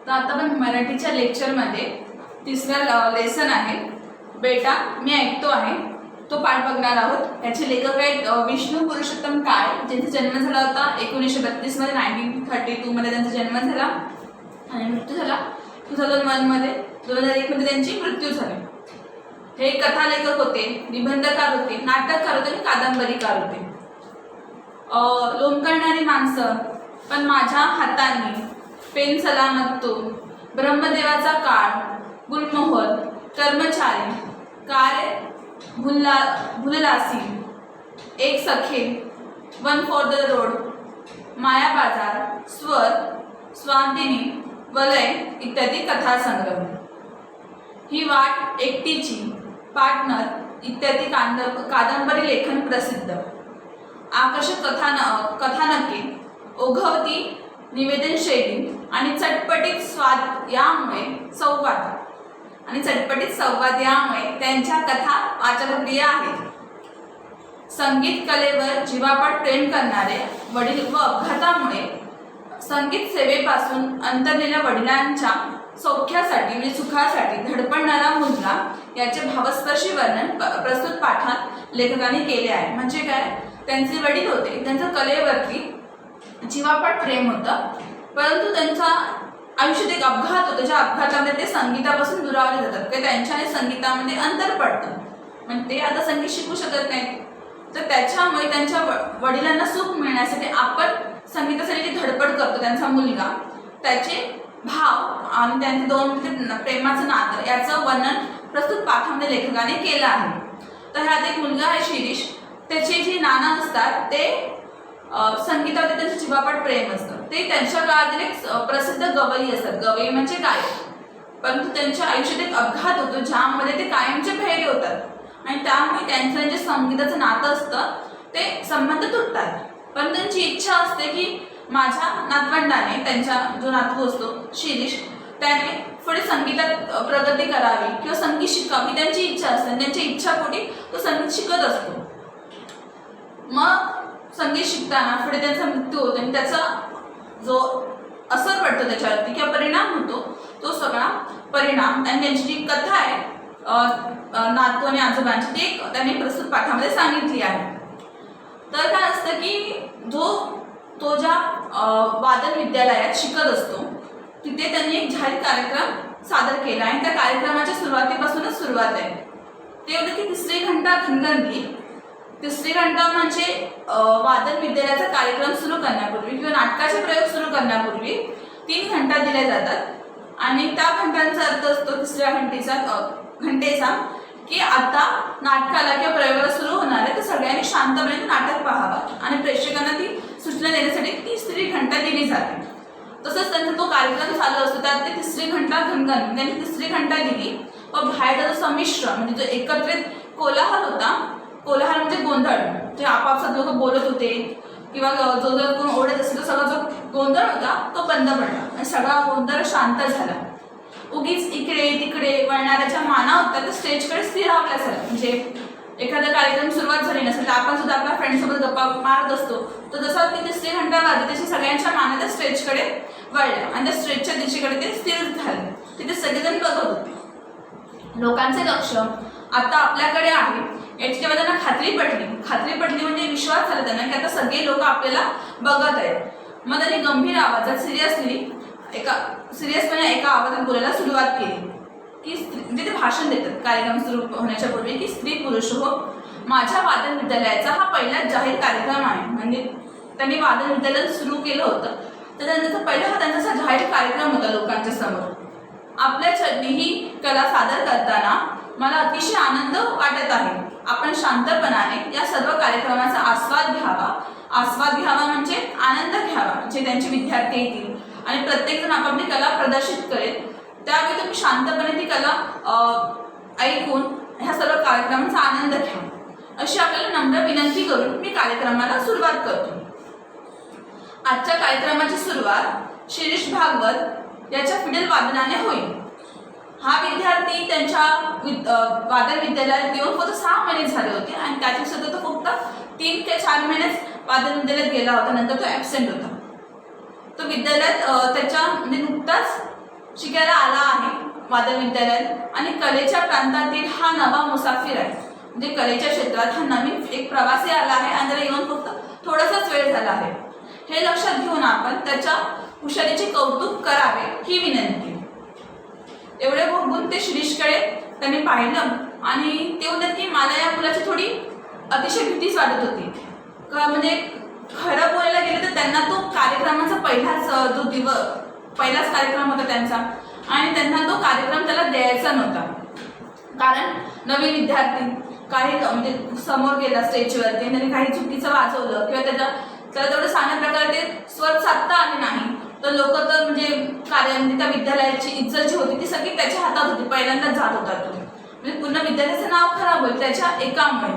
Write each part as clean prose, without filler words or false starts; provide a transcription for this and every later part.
तर आता आपण मराठीच्या लेक्चरमध्ये तिसरा लेसन आहे बेटा मी ऐकतो आहे तो पाठ बघणार आहोत। याचे लेखक आहेत विष्णू पुरुषोत्तम काळे, ज्यांचा जन्म झाला होता 1932 मध्ये, 1932 मध्ये त्यांचा जन्म झाला आणि मृत्यू झाला 2001 मध्ये, 2001 मध्ये त्यांची मृत्यू झाली। हे कथा लेखक होते, निबंधकार होते, नाटककार होते आणि कादंबरीकार होते। लोंबकळणारी माणसं, पण माझ्या हातांनी, पेन सलामत तो, ब्रह्मदेवाचा काळ, गुलमोहर, कर्मचारी, कार्य भुललासी, एक सखे, वन फॉर द रोड, माया बाजार, स्वर, स्वांतिनी, वलय इत्यादी कथासंग्रह। ही वाट एकटीची, पार्टनर इत्यादी कादंबरी लेखन प्रसिद्ध। आकर्षक कथानके, ओघवती निवेदन शैली आणि चटपटीत संवाद यामुळे त्यांच्या कथा वाचनप्रिय आहेत। संगीत कलेवर जीवापाड प्रेम करणारे वडील व अपघातामुळे संगीत सेवेपासून अंतरलेल्या वडिलांच्या सौख्यासाठी म्हणजे सुखासाठी धडपडणारा मुलगा याचे भावस्पर्शी वर्णन प्रस्तुत पाठात लेखकांनी केले आहे। म्हणजे काय, त्यांचे वडील होते, त्यांचं कलेवरती जीवापाड प्रेम होतं, परंतु त्यांचा आयुष्यात एक अपघात होतो, ज्या अपघातामध्ये ते संगीतापासून दुरावले जातात किंवा त्यांच्याने संगीतामध्ये अंतर पडतं, म्हणजे ते आता संगीत शिकू शकत नाहीत। तर त्याच्यामुळे त्यांच्या वडिलांना सुख मिळण्यासाठी आपण संगीतासाठी जी धडपड करतो त्यांचा मुलगा, त्याचे भाव आणि त्यांचे दोन प्रेमाचं नातं याचं वर्णन प्रस्तुत पाठामध्ये लेखकाने केलं आहे। तर ह्यात एक मुलगा आहे शिरीष, त्याचे जे नाना असतात ते संगीतामध्ये त्यांचं जीवापाड प्रेम असतं। ते त्यांच्या काळातील एक प्रसिद्ध गवई असतात। गवई म्हणजे काय, परंतु त्यांच्या आयुष्यात एक अपघात होतो ज्यामध्ये ते कायमचे बहिरे होतात आणि त्यामुळे त्यांचं जे संगीताचं नातं असतं ते संबंध तुटतात। पण त्यांची इच्छा असते की माझ्या नातवंडाने, त्यांचा जो नातू असतो शिरीष, त्याने पुढे संगीतात प्रगती करावी किंवा संगीत शिकावी त्यांची इच्छा असते। त्यांच्या इच्छापोटी तो संगीत शिकत असतो। मग संगीत शिकताना पुढे त्यांचा मृत्यू होतो आणि त्याचा जो असर पडतो त्याच्यावरती किंवा परिणाम होतो, तो सगळा परिणाम आणि त्यांची जी कथा आहे नातू आणि आजोबांची, ती त्यांनी प्रस्तुत पाठामध्ये सांगितली आहे। तर काय असतं की तो ज्या वादन विद्यालयात शिकत असतो तिथे त्यांनी एक जाहीर कार्यक्रम सादर केला आणि त्या कार्यक्रमाच्या सुरुवातीपासूनच सुरुवात आहे। ते होते की तिसरी घंटा घनघनली। तिसरी घंटा म्हणजे वादन विद्यालयाचा कार्यक्रम सुरू करण्यापूर्वी किंवा नाटकाचे प्रयोग सुरू करण्यापूर्वी 3 घंटा दिल्या जातात आणि त्या घंटांचा अर्थ असतो तिसऱ्या घंटेचा की आता नाटकाला किंवा प्रयोगाला सुरू होणार आहे, तर सगळ्यांनी शांतपणे नाटक पाहावं आणि प्रेक्षकांना ती सूचना देण्यासाठी तिसरी घंटा दिली जाते। तसंच त्यांचा तो कार्यक्रम चालू असतो, त्यात ते तिसरी घंटा घनघन त्यांनी तिसरी घंटा दिली व बाहेरचा जो संमिश्र म्हणजे जो एकत्रित कोलाहल होता, कोलाहल म्हणजे गोंधळ, जे आपापसात लोक बोलत होते किंवा जो कोण ओढत असेल तो सगळा जो गोंधळ होता तो बंद पडला आणि सगळा गोंधळ शांत झाला। उगीच इकडे तिकडे वळणाऱ्या ज्या माना होत्या त्या स्टेजकडे स्थिर राहिल्यासारखं, म्हणजे एखादा कार्यक्रम सुरुवात झाली नसेल तर आपण सुद्धा आपल्या फ्रेंडसोबत गप्पा मारत असतो, तर जसा ती तिसरी घंटा वाजली तशी सगळ्यांच्या माना त्या स्टेजकडे वळल्या आणि त्या स्टेजच्या दिशेकडे ते स्थिर झाले। तिथे सगळेजण बघत होते, लोकांचे लक्ष आता आपल्याकडे आहे याची जेव्हा त्यांना खात्री पटली म्हणजे विश्वास झाला त्यांना की आता सगळे लोक आपल्याला बघत आहेत। मग त्यांनी गंभीर आवाजात सिरियसपणे एका आवाजात बोलायला सुरुवात केली की म्हणजे ते भाषण देतात कार्यक्रम सुरू होण्याच्या पूर्वी की स्त्री पुरुष हो, माझ्या वादन विद्यालयाचा हा पहिलाच जाहीर कार्यक्रम आहे। म्हणजे त्यांनी वादन विद्यालय सुरू केलं होतं, तर त्यांचा पहिला हा त्यांचा जाहीर कार्यक्रम होता लोकांच्या समोर। आपल्या छडनी ही कला सादर करताना मला अतिशय आनंद वाटत आहे। आपण शांतपणाने या सर्व कार्यक्रमाचा आस्वाद घ्यावा म्हणजे आनंद घ्यावा। जे त्यांचे विद्यार्थी येतील आणि प्रत्येकजण आपापली कला प्रदर्शित करेल, त्यावेळी तुम्ही शांतपणे ती कला ऐकून ह्या सर्व कार्यक्रमाचा आनंद घ्या, अशी आपल्याला नम्र विनंती करून मी कार्यक्रमाला सुरुवात करतो। आजच्या कार्यक्रमाची सुरुवात शिरीष भागवत याच्या फिडल वादनाने होईल। हा विद्यार्थी त्यांच्या वादन विद्यालयात येऊन फक्त 6 महिने झाले होते आणि त्याच्या सुद्धा तो फक्त 3 ते 4 महिनेच वादन विद्यालयात गेला होता, नंतर तो ॲब्सेंट होता। तो विद्यालयात त्याच्या म्हणजे नुकताच शिकायला आला आहे वादळ विद्यालयात आणि कलेच्या प्रांतातील हा नवा मुसाफिर आहे. म्हणजे कलेच्या क्षेत्रात हा नवीन एक प्रवासी आला आहे आणि त्याला येऊन फक्त थोडासाच वेळ झाला आहे. हे लक्षात घेऊन आपण त्याच्या हुशारीचे कौतुक करावे ही विनंती. एवढे बघून ते शिरीषकडे त्यांनी पाहिलं आणि ते बोलतात की मला या मुलाची थोडी अतिशय भीतीच वाटत होती. म्हणजे खरं बोलायला गेलं तर त्यांना तो कार्यक्रमाचा पहिलाच कार्यक्रम होता त्यांचा आणि त्यांना तो कार्यक्रम त्याला द्यायचा नव्हता. कारण नवीन विद्यार्थी काही म्हणजे समोर गेला स्टेजवरती आणि त्यांनी काही चुकीचं वाजवलं किंवा त्याला तेवढं चांगल्या प्रकारे ते स्वर साधता आले नाही तर लोक तर म्हणजे म्हणजे त्या विद्यालयाची इज्जत जी होती ती सगळी त्याच्या हातात होती. पहिल्यांदाच जात होता तो, म्हणजे पूर्ण विद्यालयाचं नाव खराब होईल त्याच्या एकामुळे.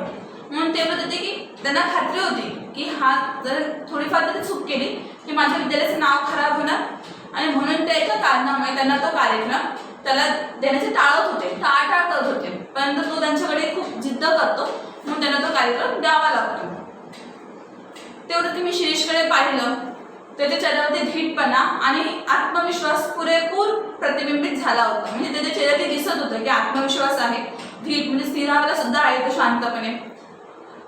म्हणून ते बोलत होते की त्यांना खात्री होती की हा जर थोडीफार तरी चूक केली की माझ्या विद्यालयाचं नाव खराब होणार आणि म्हणून त्या एका कारणामुळे त्यांना तो कार्यक्रम त्याला देण्याचे टाळाटाळ करत होते. परंतु तो त्यांच्याकडे खूप जिद्द करतो म्हणून त्यांना तो कार्यक्रम द्यावा लागतो. तेवढं मी शिरीषकडे पाहिलं त्याच्या चेहऱ्यावरती धीटपणा आणि आत्मविश्वास पुरेपूर प्रतिबिंबित झाला होता. म्हणजे त्याच्या चेहऱ्यात दिसत होतं की आत्मविश्वास आहे, धीट म्हणजे स्थिरावाला सुद्धा आहे तो शांतपणे.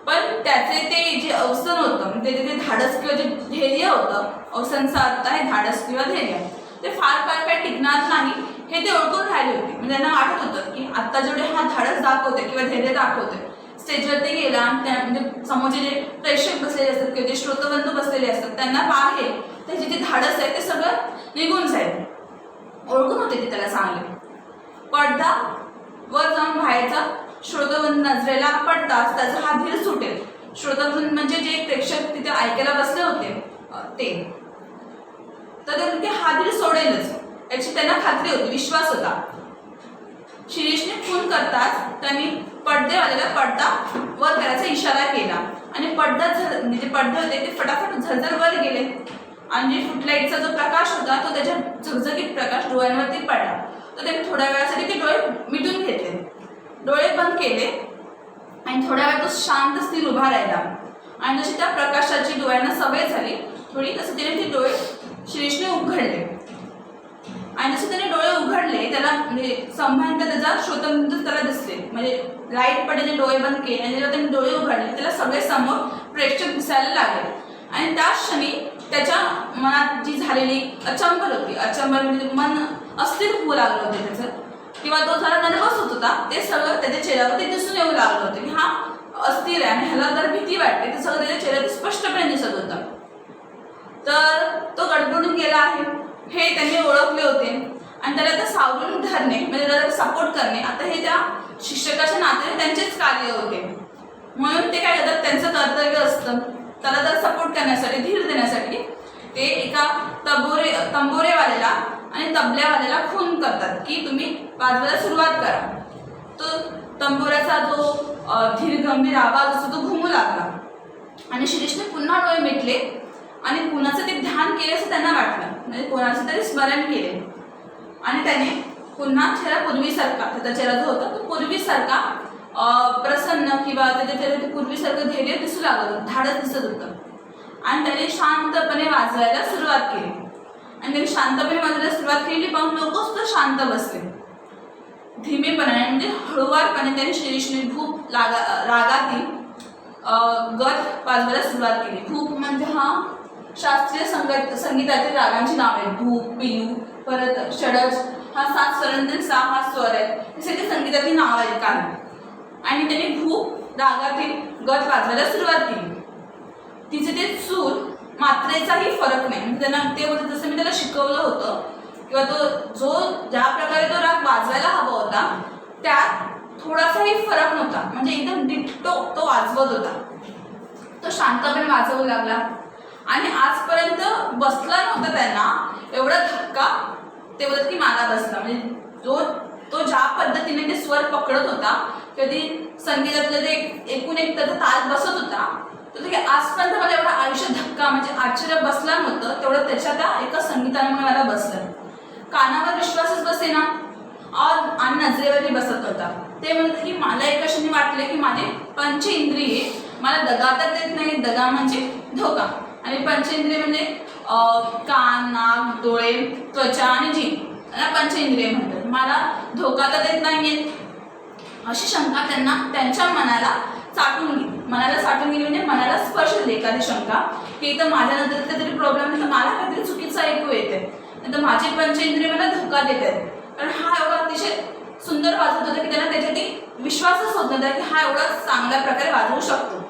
पण त्याचे ते जे अवसन होतं म्हणजे ते धाडस किंवा जे धैर्य होतं, अवसनचा अर्थ आहे धाडस किंवा धैर्य, ते फार काळ काय टिकणार नाही हे ते ओळखून राहिले होते. म्हणजे त्यांना वाटत होतं की आता जेवढे हा धाडस दाखवते किंवा धैर्य दाखवते स्टेजवरती गेला त्या म्हणजे समोरचे जे प्रेक्षक बसलेले असतात किंवा जे श्रोतबंधू बसलेले असतात त्यांना पाहे त्याचे जे धाडस आहे ते सगळं निघून जाईल. ओळखून होते ते त्याला चांगले. पडदा वर जाऊन व्हायचा श्रोतबंधू नजरेला पडताच त्याचा हा धीर सुटेल. श्रोतबंधू म्हणजे जे प्रेक्षक तिथे ऐकायला बसले होते ते तर ते हा धीर सोडेलच याची त्यांना खात्री होती, विश्वास होता. शिरीषने खून करताच त्यांनी पडदेवाल्याला पडदा वर करायचा इशारा केला आणि म्हणजे पडदे होते ते फटाफट झरझर वर गेले आणि फुटलाईटचा जो प्रकाश होता तो त्याच्या झगझगीत प्रकाश डोळ्यांवरती पडला. तर त्यांनी थोड्या वेळासाठी ते डोळे मिटून घेतले, डोळे बंद केले आणि थोड्या वेळ तो शांत स्थिर उभा राहिला आणि जशी त्या प्रकाशाची डोळ्यांना सवय झाली थोडी तसं त्याने ते डोळे शिरीषने उघडले आणि जसे त्याने डोळे उघडले त्याला म्हणजे संभाव्यतः त्याचा श्रोतबंधू त्याला दिसले. म्हणजे लाईट पडले डोळे बंद केले आणि जेव्हा त्याने डोळे उघडले त्याला सगळे समोर प्रेक्षक दिसायला लागले आणि त्या क्षणी त्याच्या मनात जी झालेली अचंबल होती, अचंबल म्हणजे मन अस्थिर होऊ लागलं होते त्याचं किंवा तो जरा नर्वस होत होता ते सगळं त्याच्या चेहऱ्यावरती दिसून येऊ लागलं होतं की हा अस्थिर आहे आणि ह्याला जर भीती वाटते ते सगळं त्याच्या चेहऱ्यात स्पष्टपणे दिसत होतं. तर तो गडबडून गेला आहे हे त्यांनी ओळखले होते आणि त्याला आता सावरून धरणे म्हणजे त्याला सपोर्ट करणे आता हे त्या शिक्षकाच्या नात्याने त्यांचेच कार्य होते. म्हणून ते काय करतात त्यांचं कर्तव्य असतं त्याला जर सपोर्ट करण्यासाठी धीर देण्यासाठी ते एका तंबोरेवाल्याला आणि तबल्यावाल्याला खून करतात की तुम्ही वाजवायला सुरुवात करा. तो तंबोऱ्याचा जो धीर गंभीर आवाज असतो तो घुमू लागला आणि शिरीषने पुन्हा डोळे मिटले आणि कुणाचं ते ध्यान केले असं त्यांना वाटलं, म्हणजे कोणाचं तरी स्मरण केले आणि त्याने पुन्हा चेहरा पूर्वीसारखा त्याचा चेहरा जो होता तो पूर्वीसारखा प्रसन्न किंवा त्याच्या चेहऱ्यात पूर्वीसारखं धैर्य दिसू लागत होतं, धाडस दिसत होतं आणि त्याने शांतपणे वाजवायला सुरुवात केली आणि त्याने शांतपणे वाजवायला सुरुवात केली पाहून लोक सुद्धा शांत बसले. धीमेपणाने म्हणजे हळूवारपणे त्याने शिरीषने भूप रागातील गत वाजवायला सुरुवात केली. भूप म्हणजे हा शास्त्रीय संगीतातील रागांची नाव आहेत. भूप, पिलू, परत षडज हा 7 स्वरांतील 6 हा स्वर आहेत. हे सगळे संगीतातील नाव आहेत काही आणि त्याने भूप रागातील गत वाजवायला सुरुवात केली. तिचे ते सूर मात्रेचाही फरक नाही म्हणजे त्यांना ते बोलत जसं मी त्याला शिकवलं होतं किंवा तो ज्या प्रकारे तो राग वाजवायला हवा होता त्यात थोडासाही फरक नव्हता, म्हणजे एकदम डिट्टो तो वाजवत होता. तो शांतपणे वाजवू लागला आणि आजपर्यंत बसला नव्हता त्यांना एवढा धक्का ते बोलत की मला बसला. म्हणजे तो ज्या पद्धतीने ते स्वर पकडत होता कधी संगीतातलं ते एकूण एक त्याचा ताल बसत होता तर ते आजपर्यंत मला एवढा आयुष्य धक्का म्हणजे आश्चर्य बसला नव्हतं तेवढं त्याच्या त्या एका संगीतामुळे मला बसलं. कानावर विश्वासच बसेना आणि नजरेवरही बसत होता. ते म्हणतात की मला एका क्षणी वाटले की माझे पंचेंद्रिये मला दगा तर देत नाही, दगा म्हणजे धोका आणि पंचेंद्रिय म्हणजे कान, नाक, डोळे, त्वचा आणि जीभ मला पंचेंद्रिय म्हणतात, मला धोका तर देत नाहीये, अशी शंका त्यांना त्यांच्या मनाला साठून गेली. मनाला साठून गेली म्हणजे मनाला स्पर्श झाली एखादी शंका की इथं माझ्या नंतर काहीतरी प्रॉब्लेम आहे, तर मला काहीतरी चुकीचं ऐकू येते, तर माझे पंचेंद्रिय मला धोका देत आहेत. कारण हा एवढा अतिशय सुंदर वाजवत होता की त्यांना त्याच्यात विश्वासच होत नव्हता की हा एवढा चांगल्या प्रकारे वाजवू शकतो.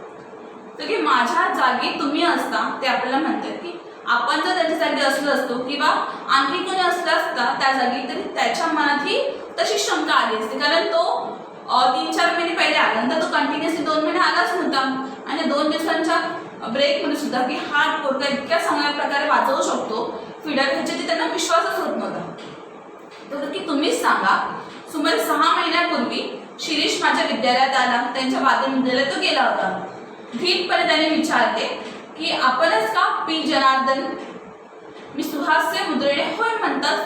तर की माझ्या जागी तुम्ही असता, ते आपल्याला म्हणतात की आपण जर त्याच्या जागी असलो असतो किंवा आणखी कोणी असला असता त्या जागी, तरी त्याच्या मनातही तशी शंका आली असते. कारण तो 3-4 महिने पहिले आल्यानंतर तो कंटिन्युअसली 2 महिने आलाच नव्हता, आणि 2 दिवसांच्या ब्रेकमध्ये सुद्धा की हा पोरगा इतक्या चांगल्या प्रकारे वाजवू शकतो फिडर, ह्याच्यात त्यांना विश्वासच होत नव्हता. तर की तुम्हीच सांगा, सुमारे 6 महिन्यापूर्वी शिरीष माझ्या विद्यालयात आला, त्यांच्या वादन विद्यालयात तो गेला होता. धीटपणे त्याने विचारले की आपणच का पी जनार्दन? मी सुहास्य मुद्रेने होय म्हणतात.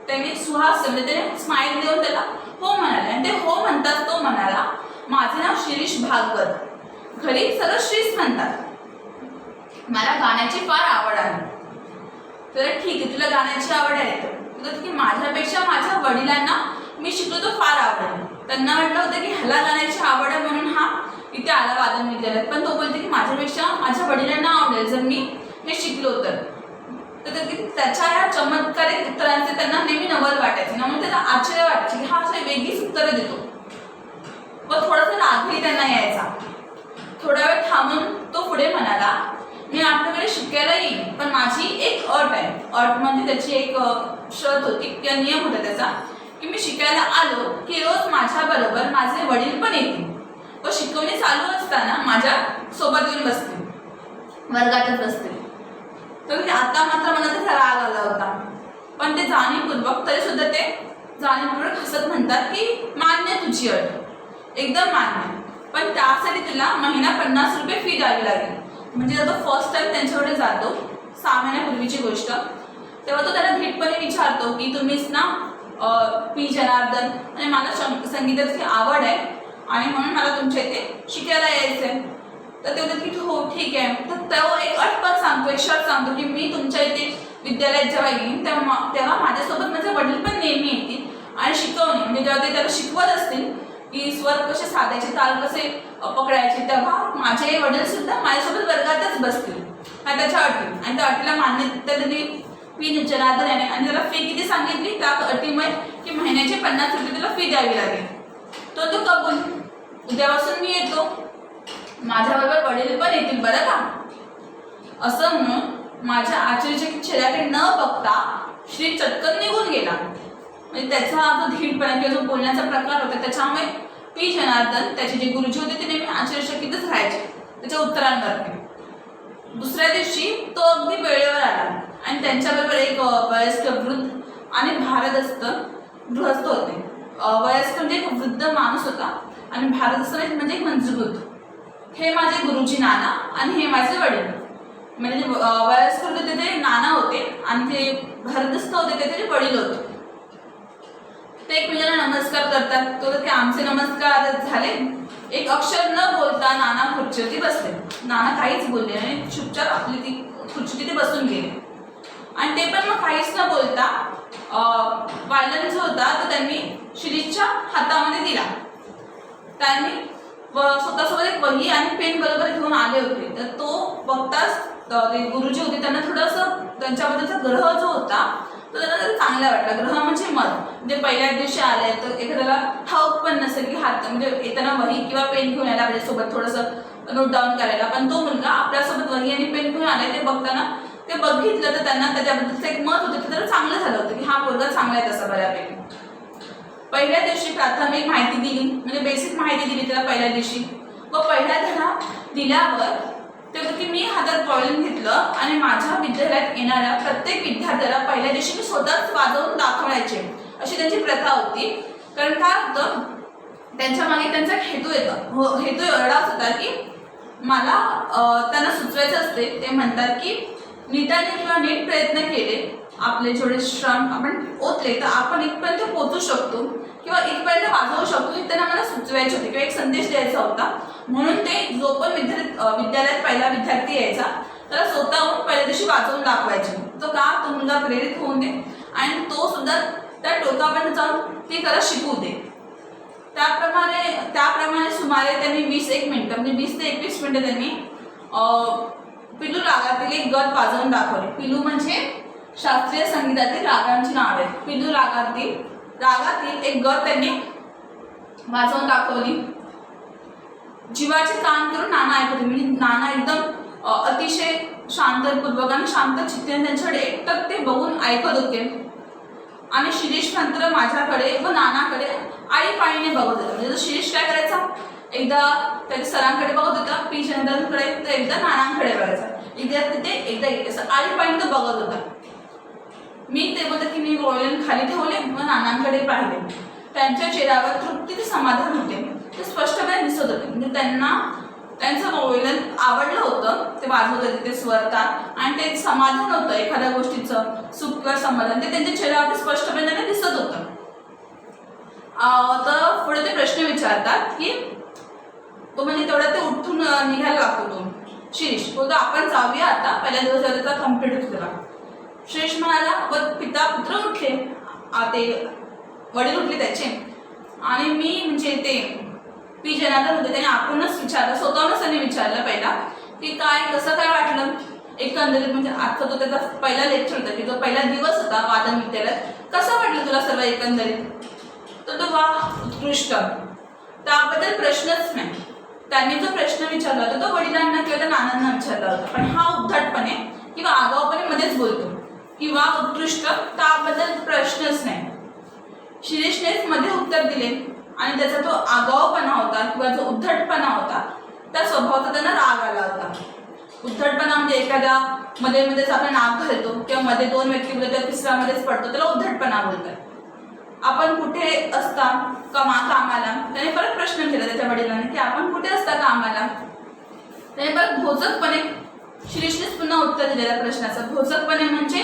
त्याने सुहास्य म्हणजे त्याने स्माईल देऊन त्याला हो म्हणाले, आणि ते हो म्हणतात तो म्हणाला, माझे नाव शिरीष भागवत, घरी सर्व श्रीष म्हणतात, मला गाण्याची फार आवड आहे. तर ठीक आहे, तुला गाण्याची आवड आहे तर की माझ्यापेक्षा माझ्या वडिलांना मी शिकलो तो फार आवडेल. त्यांना वाटलं होतं की ह्याला गाण्याची आवड आहे म्हणून हा इथे आला वादन विद्यालयात, पण तो बोलते की माझ्यापेक्षा माझ्या वडिलांना आवडेल जर मी हे शिकलो तर. त्याच्या या चमत्कारिक उत्तरांचे त्यांना नेहमी नवल वाटायचे, त्यामुळे त्यांना आश्चर्य वाटायचे की हा अशी वेगळीच उत्तरं देतो. व थोडासा रागही त्यांना यायचा. थोडा वेळ थांबून तो पुढे म्हणाला, मी आपल्याकडे शिकायला येईल, पण माझी एक अट आहे. अट म्हणजे त्याची एक शर्त होती किंवा नियम होता त्याचा, की मी शिकायला आलो की रोज माझ्या बरोबर माझे वडील पण येतील व शिकवणी चालू असताना माझ्या सोबत येऊन बसतील, वर्गातच बसतील. तर आता मात्र मला त्याचा राग आला होता, पण ते जाणीवपूर्वक तरी सुद्धा ते जाणीवपूर्वक हसत म्हणतात की मान्य तुझी अट, एकदम मान्य, पण त्यासाठी तुला महिना 50 रुपये फी द्यावी लागेल. म्हणजे तो फर्स्ट टाइम त्यांच्याकडे जातो, 6 महिन्यापूर्वीची गोष्ट, तेव्हा तो त्याला धीटपणे विचारतो की तुम्हीच ना पी जनार्दन, आणि मला संगीताची आवड आहे आणि म्हणून मला तुमच्या इथे शिकायला यायचं आहे. तर ते बोलतात की हो ठीक आहे. तर तो एक अट पण सांगतो, एक शर्त सांगतो की मी तुमच्या इथे विद्यालयात जेव्हा येईन तेव्हा माझ्यासोबत माझे वडील पण नेहमी येतील, आणि शिकवणी म्हणजे जेव्हा ते त्याला शिकवत असतील की स्वर कसे साधायचे, ताल कसे पकडायचे, तेव्हा माझे वडील सुद्धा माझ्यासोबत वर्गातच बसतील. आणि त्याच्या अटी, आणि त्या अटीला मान्यता दिली पी जनार्दन याने, आणि त्याला फी किती सांगितली त्या अटीमुळे की महिन्याचे 50 रुपये तुला फी द्यावी लागेल. तो कबूल, उद्यापासून मी येतो, माझ्याबरोबर वडील पण येतील बरं का. असं म्हणून माझ्या आचार्याच्या चेहऱ्याकडे न बघता श्री चटकन निघून गेला. म्हणजे त्याचा जो धीटपणा किंवा जो बोलण्याचा प्रकार होता त्याच्यामुळे पी जनार्दन त्याचे जे गुरुजी होते ते नेहमी आश्चर्यचकितच राहायचे त्याच्या उत्तरांवरती. दुसऱ्या दिवशी तो अगदी वेळेवर आला, आणि त्यांच्याबरोबर एक वयस्कर वृद्ध आणि भारदस्त गृहस्थ होते. वयस्कर म्हणजे एक वृद्ध माणूस होता, आणि भारदस्त म्हणजे एक मंजूभूत. हे माझे गुरुजी नाना, आणि हे माझे वडील. म्हणजे वयस्कर होते ते नाना होते, आणि ते भारदस्त होते ते वडील होते. ते एकमेकांना नमस्कार करतात. तो ते आमचे नमस्कार झाले. एक अक्षर न बोलता नाना खुर्चीवरती बसले. नाना काहीच बोलले आणि चुपचाप आपली ती खुर्ची तिथे बसून गेले. आणि ते पण मग काहीच न बोलता वायलन जो होता तो त्यांनी शिरीषच्या हातामध्ये दिला. त्यांनी स्वतःसोबत एक वही आणि पेन बरोबर घेऊन आले होते. तर तो बघताच ते गुरुजी होते त्यांना थोडंसं त्यांच्याबद्दलचा ग्रह जो होता तो त्यांना चांगला वाटला. ग्रह म्हणजे मत, म्हणजे पहिल्या दिवशी आले तर एखाद्याला ठाऊक पण नसेल की हात म्हणजे येताना वही किंवा पेन घेऊन यायला पाहिजे सोबत थोडंसं नोट डाऊन करायला, पण तो मुलगा आपल्यासोबत वही आणि पेन घेऊन आलाय. ते बघताना ते बघितलं तर त्यांना त्याच्याबद्दलचं एक मत होतं ते जरा चांगलं झालं होतं की हा पोरगा चांगला आहे तसा बऱ्यापैकी. पहिल्या दिवशी प्राथमिक माहिती दिली, म्हणजे बेसिक माहिती दिली त्याला पहिल्या दिवशी. व पहिला धडा दिल्यावर ते होतं की मी हातात वॉल्यूम घेतलं आणि माझ्या विद्यालयात येणाऱ्या प्रत्येक विद्यार्थ्याला पहिल्या दिवशी मी स्वतःच वाजवून दाखवायचे, अशी त्यांची प्रथा होती. कारण काय होतं त्यांच्या मागे त्यांचा हेतू एवढाच होता की मला त्यांना सुचवायचं असते. ते म्हणतात की नीटाने किंवा नीट प्रयत्न केले, आपले जेवढे श्रम आपण ओतले तर आपण इथपर्यंत पोहोचू शकतो किंवा इथपर्यंत वाजवू शकतो, हे त्यांना मला सुचवायचे होते किंवा एक संदेश द्यायचा होता. म्हणून ते जो पण विद्यालयात पहिला विद्यार्थी यायचा त्याला स्वतःहून पहिल्या दिवशी वाजवून दाखवायचे. तो का तो मुलगा प्रेरित होऊन दे आणि तो सुद्धा त्या टोकापर्यंत जाऊन ती त्याला शिकवू दे. त्याप्रमाणे सुमारे त्यांनी 20-1 मिनिटं म्हणजे 20 ते 21 मिनिटं त्यांनी पिलू रागातील एक गत वाजवून दाखवले. पिलू म्हणजे शास्त्रीय संगीतातील रागांची नाव आहे. पिलू रागातील एक गत त्यांनी वाजवून दाखवली. जीवाचे कान करून नाना ऐकत होते. म्हणजे नाना एकदम अतिशय शांतपूर्वक आणि शांत चित्ताने त्यांच्याकडे एकटक ते बघून ऐकत होते. आणि शिरीष मात्र माझ्याकडे व नानाकडे आळीपाळीने बघत होता. म्हणजे शिरीष काय करायचा, एकदा त्याच्या सरांकडे बघत होता, पी चंद्रकडे, तर एकदा नानांकडे बघायचा, एकदा तिथे एकदा असं आळीपाळीने तो बघत होता. मी ते बोलते की मी वॉयलिन खाली ठेवले व नानांकडे पाहिले. त्यांच्या चेहऱ्यावर तृप्ती समाधान होते, ते स्पष्टपणे दिसत होते. म्हणजे त्यांना त्यांचं वॉयलिन आवडलं होतं, ते वाजवत होते ते स्वरताल, आणि ते समाधान होतं एखाद्या गोष्टीचं सुख किंवा समाधान, ते त्यांच्या चेहऱ्यावरती स्पष्टपणे त्यांना दिसत होतं. तर पुढे ते प्रश्न विचारतात की तो म्हणजे तेवढा ते उठून निघायला लागतो. तो शिरीष बोलतो आपण जाऊया आता, पहिल्या दिवस त्याचा कम्प्लीट होता. शिरीष म्हणाला व पिता पुत्र उठले, ते वडील उठले त्याचे. आणि मी म्हणजे ते पी जनार्दन होते, त्याने आपणच विचारलं, स्वतःहूनच त्यांनी विचारलं पहिला की काय कसं काय वाटलं एकंदरीत. म्हणजे आजचा तो त्याचा पहिला लेक्चर होता की तो पहिला दिवस होता वादन विद्यालयात, कसं वाटलं तुला सर्व एकंदरीत. तर तो वा उत्कृष्ट, त्याबद्दल प्रश्नच नाही. त्यांनी जो प्रश्न विचारला होता तो वडिलांना किंवा नानांना विचारला होता, पण हा उद्धटपणे किंवा आगाऊपणे मध्येच बोलतो किंवा उत्कृष्ट, त्याबद्दल प्रश्नच नाही. शिरीषनेच मध्ये उत्तर दिले आणि त्याचा तो आगाऊपणा होता किंवा जो उद्धटपणा होता त्या स्वभावाचा त्यांना राग आला होता. उद्धटपणा म्हणजे एखाद्या मध्ये मध्येच आपण नाक घालतो किंवा मध्ये 2 व्यक्ती बोलतात तिसऱ्यामध्येच पडतो, त्याला उद्धटपणा बोलतात. आपण कुठे असता कामाला, त्याने परत प्रश्न केला त्याच्या वडिलांनी की आपण कुठे असता कामाला. त्याने परत भोजकपणे शिरीषनेच पुन्हा उत्तर दिलेल्या प्रश्नाचं. भोजकपणे म्हणजे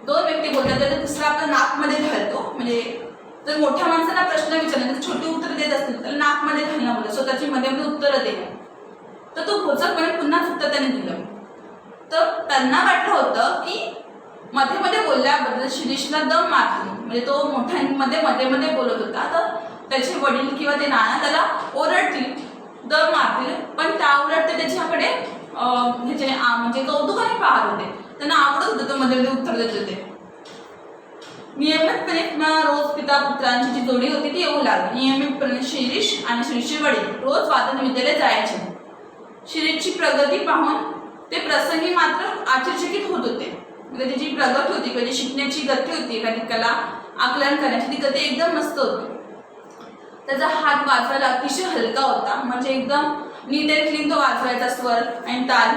2 व्यक्ती बोलतात तर तिसरा आपण नाकमध्ये घालतो. म्हणजे जर मोठ्या माणसाला प्रश्न विचारला तर छोटी उत्तर देत असतील तर नाकमध्ये घालणं बोलत, स्वतःची मध्ये उत्तरं देणं. तर तो भोजकपणे पुन्हाच उत्तर त्याने दिलं. तर त्यांना वाटलं होतं की मध्ये मध्ये बोलल्याबद्दल शिरीषला दम मारतो, म्हणजे तो मोठ्यांमध्ये मध्ये मध्ये बोलत होता, तर त्याचे वडील किंवा ते नाना त्याला ओरडतील, दम मारतील. पण त्या उलट ते त्याच्याकडे म्हणजे कौतुकाने पाहत होते, त्यांना आवडत होतं तो मध्ये मध्ये उत्तर देत होते. नियमितपणे रोज पिता पुत्रांची जी जोडी होती ती येऊ लागली. नियमितपणे शिरीष आणि शिरीषचे वडील रोज वादन विद्यालयात जायचे. शिरीषची प्रगती पाहून ते प्रसंगी मात्र आश्चर्यचकित होत होते. त्याची जी प्रगती होती किंवा जी शिकण्याची गती होती, एखादी कला आकलन करण्याची ती गती एकदम मस्त होती. त्याचा हात वाजवायला अतिशय हलका होता, म्हणजे एकदम नीट अँड क्लीन तो वाजवायचा स्वर आणि ताल.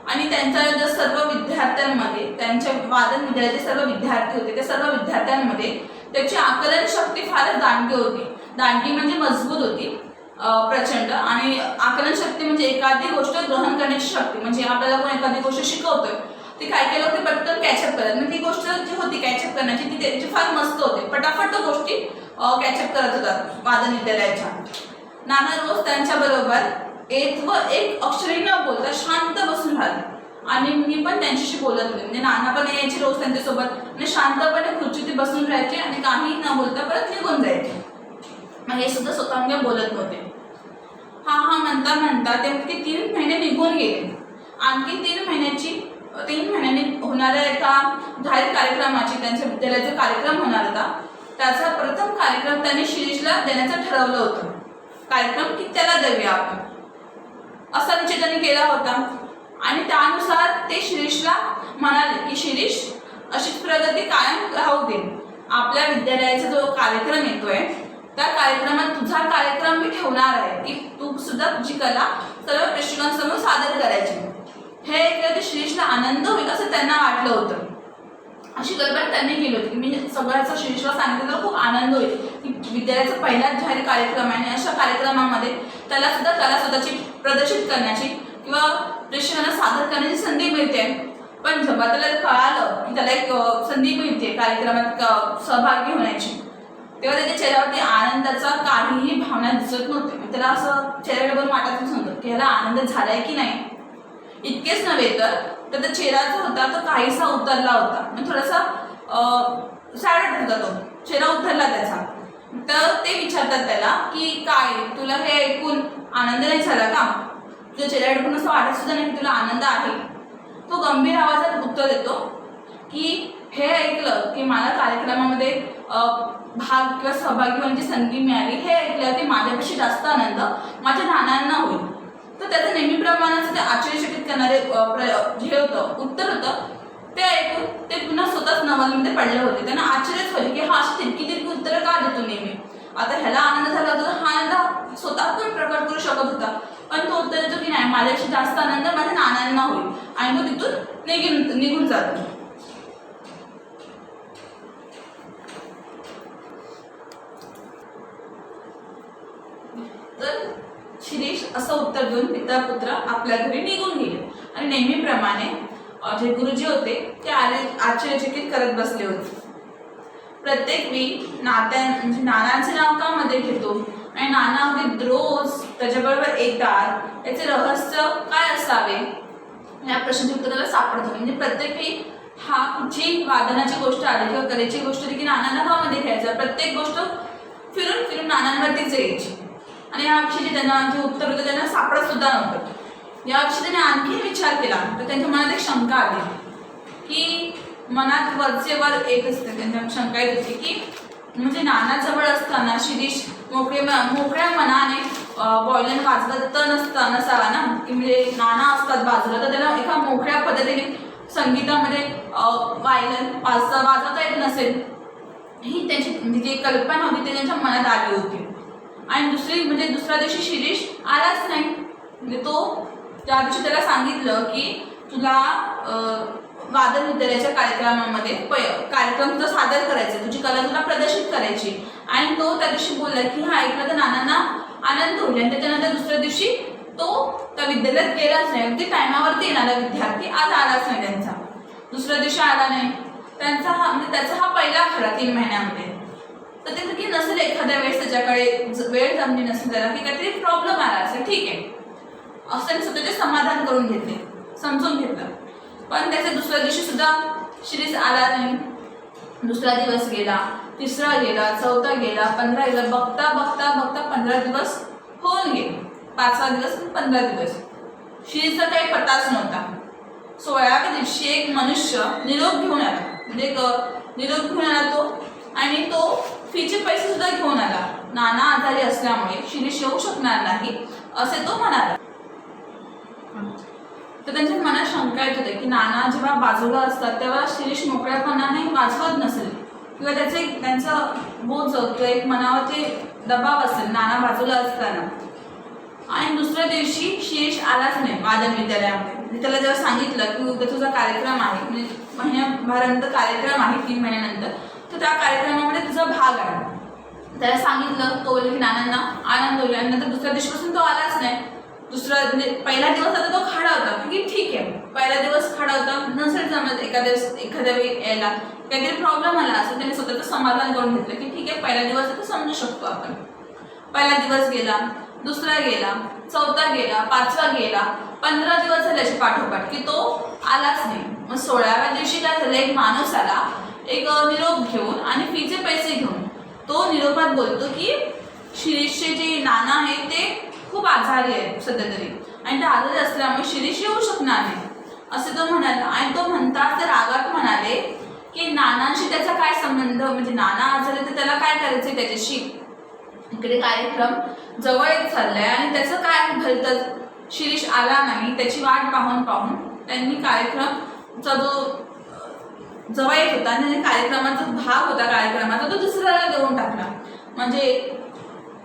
आणि त्यांच्या ज्या सर्व विद्यार्थ्यांमध्ये, त्यांच्या वादन विद्यालयाचे सर्व विद्यार्थी होते, त्या सर्व विद्यार्थ्यांमध्ये त्याची आकलन शक्ती फारच दांडगी होती. दांडगी म्हणजे मजबूत होती, प्रचंड. आणि आकलन शक्ती म्हणजे एखादी गोष्ट ग्रहण करण्याची शक्ती. म्हणजे आपल्याला कोण एखादी गोष्ट शिकवतोय ती काय केलं होते पटकन कॅचअप करत, म्हणजे ती गोष्ट जी होती कॅचअप करण्याची ती त्यांची फार मस्त होते, पटापट गोष्टी कॅचअप करत होतात वादन विद्यालयाच्या. नाना रोज त्यांच्या बरोबर एक व एक अक्षरी न बोलता शांत बसून राहिले. आणि मी पण त्यांच्याशी बोलत होते, म्हणजे नाना पण यायचे रोज त्यांच्यासोबत, म्हणजे शांतपणे खुर्चीत बसून राहायचे आणि काही न बोलता परत निघून जायचे. मग हे सुद्धा स्वतःहून बोलत नव्हते. हा म्हणता म्हणता ते 3 महिने निघून गेले. आणखी 3 महिन्यांनी होणाऱ्या एका जाहीर कार्यक्रमाची, त्यांच्या विद्यालयाचा कार्यक्रम होणार होता, त्याचा प्रथम कार्यक्रम त्यांनी शिरीषला देण्याचं ठरवलं होतं. कार्यक्रम की त्याला देऊया आपण, असा निश्चय त्यांनी केला होता. आणि त्यानुसार ते शिरीषला म्हणाले की शिरीष, अशीच प्रगती कायम राहू दे. आपल्या विद्यालयाचा जो कार्यक्रम येतोय त्या कार्यक्रमात तुझा कार्यक्रम मी ठेवणार आहे की तू सुद्धा तुझी कला सर्व प्रेक्षकांसमोर सादर करायची. हे ऐकलं तर शिरीषला आनंद होईल असं त्यांना वाटलं होतं. अशी कल्पना त्यांनी केली होती की मी सगळ्याचा शिरीषला सांगितलं तर खूप आनंद होईल की विद्यालयाचा पहिलाच जाहीर कार्यक्रम आहे आणि अशा कार्यक्रमामध्ये त्याला सुद्धा कला स्वतःची प्रदर्शित करण्याची किंवा प्रेक्षकांना सादर करण्याची संधी मिळते. पण जेव्हा त्याला कळालं की त्याला एक संधी मिळते कार्यक्रमात सहभागी होण्याची, तेव्हा त्याच्या चेहऱ्यावरती आनंदाचा काहीही भावना दिसत नव्हते. त्याला असं चेहऱ्याकडे बघून वाटतच नव्हतं की ह्याला आनंद झालाय की नाही. इतकेच नव्हे तर त्याचा चेहरा जो होता तो काहीसा उतरला होता, म्हणजे थोडासा सॅड होता, तो चेहरा उतरला त्याचा. तर ते विचारतात त्याला की काय तुला हे ऐकून आनंद नाही झाला का, तुझ्या चेहऱ्यावर पण असं वाटत सुद्धा नाही की तुला आनंद आहे. तो गंभीर आवाजात उत्तर देतो की हे ऐकलं की मला कार्यक्रमामध्ये भाग किंवा सहभागी होण्याची संधी मिळाली, हे ऐकलं की माझ्यापेक्षा जास्त आनंद माझ्या नानांना होईल. तर त्याचं नेहमीप्रमाणेच ते आश्चर्यचकित करणारे हे होतं उत्तर होतं. ते ऐकून ते पुन्हा स्वतःच नवलमध्ये पडले होते. त्यांना आश्चर्यच व्हायचे की हा अशी तिरकी तिरकी उत्तरं का देतो नेहमी. आता ह्याला आनंद झाला होता, हा आनंद स्वतः पण प्रकट करू शकत होता, पण तो उत्तर देतो की नाही, माझ्यापेक्षा जास्त आनंद माझ्या नानांना होईल, आणि तो तिथून निघून जातो. तर शिरीष असं उत्तर देऊन पिता पुत्र आपल्या घरी निघून गेले. आणि नेहमीप्रमाणे जे गुरुजी होते ते आश्चर्यचकित करत बसले होते. प्रत्येक वेळी म्हणजे नानांचे नाव का मध्ये घेतो आणि नाना अगदी रोज त्याच्याबरोबर येतात, याचे रहस्य काय असावे या प्रश्नाचे उत्तर त्याला सापडतं. म्हणजे प्रत्येक वेळी हा कुठची वादनाची गोष्ट आली किंवा कलेची गोष्ट आली की नानांना का मध्ये घ्यायचा, प्रत्येक गोष्ट फिरून फिरून नानांवरतीच यायची. आणि याविषयी त्यांना जे उत्तर होतं त्यांना सापडत सुद्धा नव्हतं. याविषयी त्यांनी आणखी विचार केला तर त्यांच्या मनात एक शंका आली की मनात वरचेवर येत असते. त्यांच्या शंका येत होती की म्हणजे नानाजवळ असताना शिरीष मोकळ्या मनाने व्हायोलिन वाजवत नसावा ना, की म्हणजे नाना असतात बाजूला तर त्याला एका मोकळ्या पद्धतीने संगीतामध्ये व्हायोलिन वाजवता येत नसेल, ही त्यांची म्हणजे जी कल्पना होती ते त्यांच्या मनात आली होती. आणि दुसऱ्या दिवशी शिरीष आलाच नाही. म्हणजे तो त्या दिवशी त्याला सांगितलं की तुला वादन विद्यालयाच्या कार्यक्रमामध्ये कार्यक्रम तुझा सादर करायचा, तुझी कला तुला प्रदर्शित करायची. आणि तो त्या दिवशी बोलला की हा ऐकलं तर नानांना आनंद होईल. आणि त्याच्यानंतर दुसऱ्या दिवशी तो त्या विद्यालयात गेलाच नाही. अगदी टायमावरती येणारा विद्यार्थी आज आलाच नाही. त्यांचा दुसऱ्या दिवशी आला नाही. त्याचा हा पहिला खरा 3 महिन्यामध्ये. तर ते की नसेल एखाद्या वेळेस त्याच्याकडे वेळ जमली नसेल त्याला की काहीतरी प्रॉब्लेम आला असेल, ठीक आहे असं त्यांनी स्वतःचे समाधान करून घेतले, समजून घेतलं. पण त्याच्या दुसऱ्या दिवशी सुद्धा शिरीष आला नाही. दुसरा दिवस गेला, तिसरा गेला, चौथा गेला, 15 गेला. बघता बघता बघता 15 दिवस होऊन गेले. 5वा दिवस, 15 दिवस. शिरीषचा काही पत्ताच नव्हता. 16व्या दिवशी एक मनुष्य निरोप घेऊन आला. म्हणजे निरोप घेऊन आला तो, आणि तो फीचे पैसे सुद्धा घेऊन आला. नाना आजारी असल्यामुळे शिरीष येऊ शकणार नाही असे तो म्हणाला. तर त्यांच्या मनात शंका येत होते की नाना जेव्हा बाजूला असतात तेव्हा शिरीष मोकळ्यापणाने वाजवत नसेल किंवा त्यांचं बोज किंवा एक मनावरती दबाव असेल नाना बाजूला असताना. आणि दुसऱ्या दिवशी शिरीष आलाच नाही वादन विद्यालयामध्ये. त्याला जेव्हा सांगितलं की उद्या तुझा कार्यक्रम आहे, म्हणजे महिन्याभरानंतर कार्यक्रम आहे 3 महिन्यानंतर, तर त्या कार्यक्रमामध्ये तुझा भाग आहे. त्याला सांगितलं, तो बोलला की नानांना आनंद होईल. आणि नंतर दुसऱ्या दिवशीपासून तो आलाच नाही. म्हणजे पहिला दिवस आता तो खाडा होता की ठीक आहे, पहिला दिवस खाडा होता, नसेल जमत एखाद्या वेळी यायला, काहीतरी प्रॉब्लेम आला असं त्याने स्वतःचं समाधान करून घेतलं की ठीक आहे पहिला दिवस आता समजू शकतो आपण. पहिला दिवस गेला, दुसरा गेला, चौथा गेला, 5वा गेला, 15 दिवस झाल्याचे पाठोपाठ की तो आलाच नाही. मग 16व्या दिवशी काय झालं, एक माणूस आला एक निरोप घेऊन आणि फीचे पैसे घेऊन. तो निरोपात बोलतो की शिरीषचे जे नाना आहे ते खूप आजारी आहे सध्या तरी, आणि ते आजारी असल्यामुळे शिरीष येऊ शकणार नाही असे तो म्हणाला. आणि तो म्हणतात ते रागात म्हणाले की नानांशी त्याचा काय संबंध, म्हणजे नाना आजारी तर त्याला काय करायचंय त्याच्याशी. इकडे कार्यक्रम जवळ येत चाललाय आणि त्याचं काय भलतं, शिरीष आला नाही. त्याची वाट पाहून पाहून त्यांनी कार्यक्रमचा जो जवळ येत होता आणि कार्यक्रमाचा भाग होता कार्यक्रमाचा तो दुसऱ्याला देऊन टाकला. म्हणजे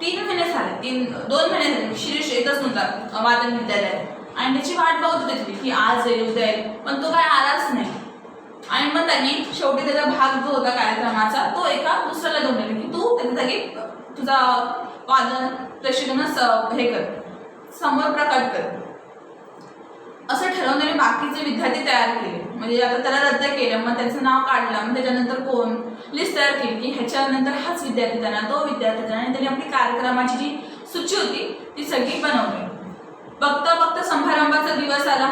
2 महिने झाले शिरीष येतच नव्हता वादन विद्यालयात. आणि त्याची वाट बघत होती की आज येईल उद्या येईल, पण तो काय आलाच नाही. आणि मग त्यांनी शेवटी त्याचा भाग जो होता कार्यक्रमाचा तो एका दुसऱ्याला देऊन टाकला की तू त्याच्या जागी तुझा वादन प्रशिक्षण हे कर, समोर प्रकट कर. असं ठरवून त्यांनी बाकीचे विद्यार्थी तयार केले. म्हणजे आता त्याला रद्द केलं, मग त्याचं नाव काढलं, मग त्याच्यानंतर कोण लिस्ट तयार केली की ह्याच्यानंतर हाच विद्यार्थी जाणार, तो विद्यार्थी जाणार. आणि त्यांनी आपली कार्यक्रमाची जी सूची होती ती सगळी बनवली. बघता बघता समारंभाचा दिवस आला.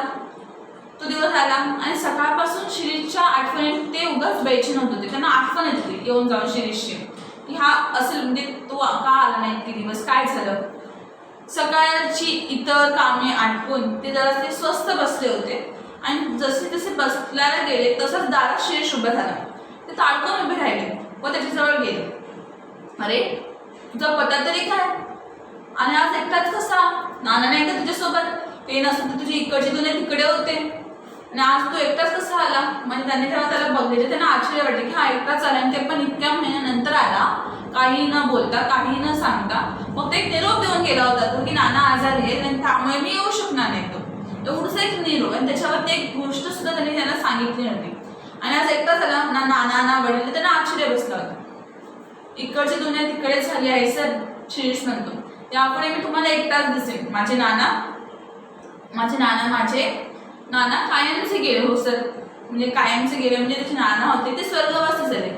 तो दिवस आला आणि सकाळपासून शिरीषच्या आठवणी ते उगाच बेचैन होत होते. त्यांना आठवण येत होती येऊन जाऊन शिरीषची, की हा असेल म्हणजे तो का आला नाही इतके दिवस, काय झालं. सकाळची इतर कामे आटपून ते जरा ते स्वस्थ बसले होते आणि जसे जसे बसल्याला गेले तसंच दारात शिरीष उभा झाला. ते ताडकन उभे राहिले व त्याच्याजवळ गेले. अरे तुझा पत्ता तरी काय, आणि आज एकटाच कसा, नाना नाही का तुझ्यासोबत, ते नसतं तर तुझी इकडची दुनिया तिकडे होते आणि आज तो एकटाच कसा आला. म्हणजे त्यांनी जेव्हा त्याला बघले त्यांना आश्चर्य वाटले की हा एकटाच आला आणि ते पण इतक्या महिन्यानंतर आला, काही न बोलता काही न सांगता. मग ते एक निरोप देऊन गेला होता तो की नाना आजारी आहे आणि त्यामुळे मी येऊ शकणार नाही. तो एवढंच एक निरोप आणि त्याच्यावर ते एक गोष्ट सुद्धा त्यांनी त्यांना सांगितली नव्हती. आणि आज एकटाच आला ना नाना ना वडील, त्यांना आश्चर्य बसला होता. इकडची दुनिया तिकडे झाली आहे सर, शिरीष म्हणतो. यापुढे मी तुम्हाला एकटाच दिसेन. माझे नाना कायमचे गेले. हो सर, म्हणजे कायमचे गेले म्हणजे त्याचे नाना होते ते स्वर्गवासी झाले,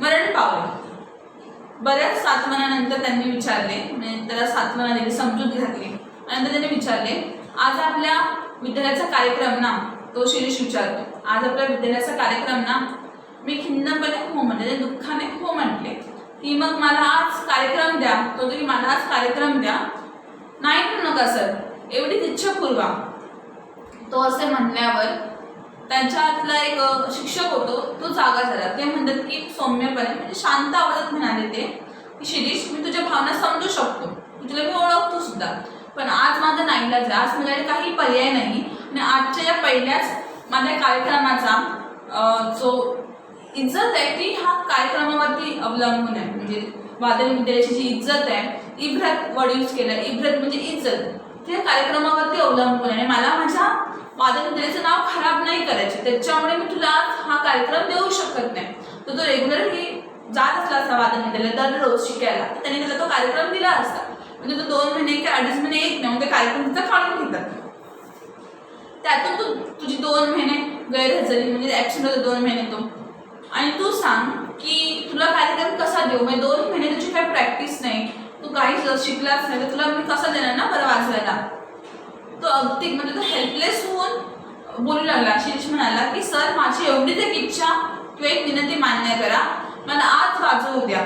मरण पावले. बऱ्याच सात्वनानंतर त्यांनी विचारले, म्हणजे त्याला सात्वना दिली, समजूत घातली. नंतर त्यांनी विचारले, आज आपल्या विद्यालयाचा कार्यक्रम ना. तो शिरीष विचारतो, आज आपल्या विद्यालयाचा कार्यक्रम ना. मी खिन्नपणे हो म्हटले, दुःखाने हो म्हटले. की मग मला आज कार्यक्रम द्या. तो की मला आज कार्यक्रम द्या. नाही म्हणू नका सर, एवढीच इच्छा पुरवा. तो असे म्हणल्यावर त्यांच्यातला एक शिक्षक होतो तो जागा झाला. ते म्हणतात की सौम्यपणे म्हणजे शांत आवाजात म्हणाले ते की शिरीष, मी तुझ्या भावना समजू शकतो, तुला मी ओळखतो सुद्धा, पण आज माझा नाईलाज आहे, आज माझ्याकडे काही पर्याय नाही. आणि आजच्या या पहिल्याच माझ्या कार्यक्रमाचा जो इज्जत आहे ती ह्या कार्यक्रमावरती अवलंबून आहे. म्हणजे वादन विद्यालयाची जी इज्जत आहे, इब्रत वर्ड यूज केला, इब्रत म्हणजे इज्जत, ते कार्यक्रमावरती अवलंबून आहे. मला माझ्या वादन विद्यालयाचं नाव खराब नाही करायचे, त्याच्यामुळे मी तुला हा कार्यक्रम देऊ शकत नाही. तर तो रेग्युलरली जात असला असता वादन विद्यालय दररोज शिकायला, तर त्यांनी त्याला तो कार्यक्रम दिला असता. म्हणजे तो 2 महिने किंवा 2.5 महिने येत नाही, ते कार्यक्रम तिथं काढून घेतात. त्यातून तुझी 2 महिने गैरहजेरी म्हणजे ॲक्शन होतं 2 महिने तो. आणि तू सांग की तुला कार्यक्रम कसा देऊ, म्हणजे 2 महिने तुझी काही प्रॅक्टिस नाही, तू काही शिकलाच नाही, तर तुला मी कसा देणार ना बरं वाजवायला. तो अगदी म्हणजे तो हेल्पलेस होऊन बोलू लागला. शिरीष म्हणाला की सर, माझी एवढीच एक इच्छा किंवा एक विनंती मान्य करा, मला आज वाजवू द्या,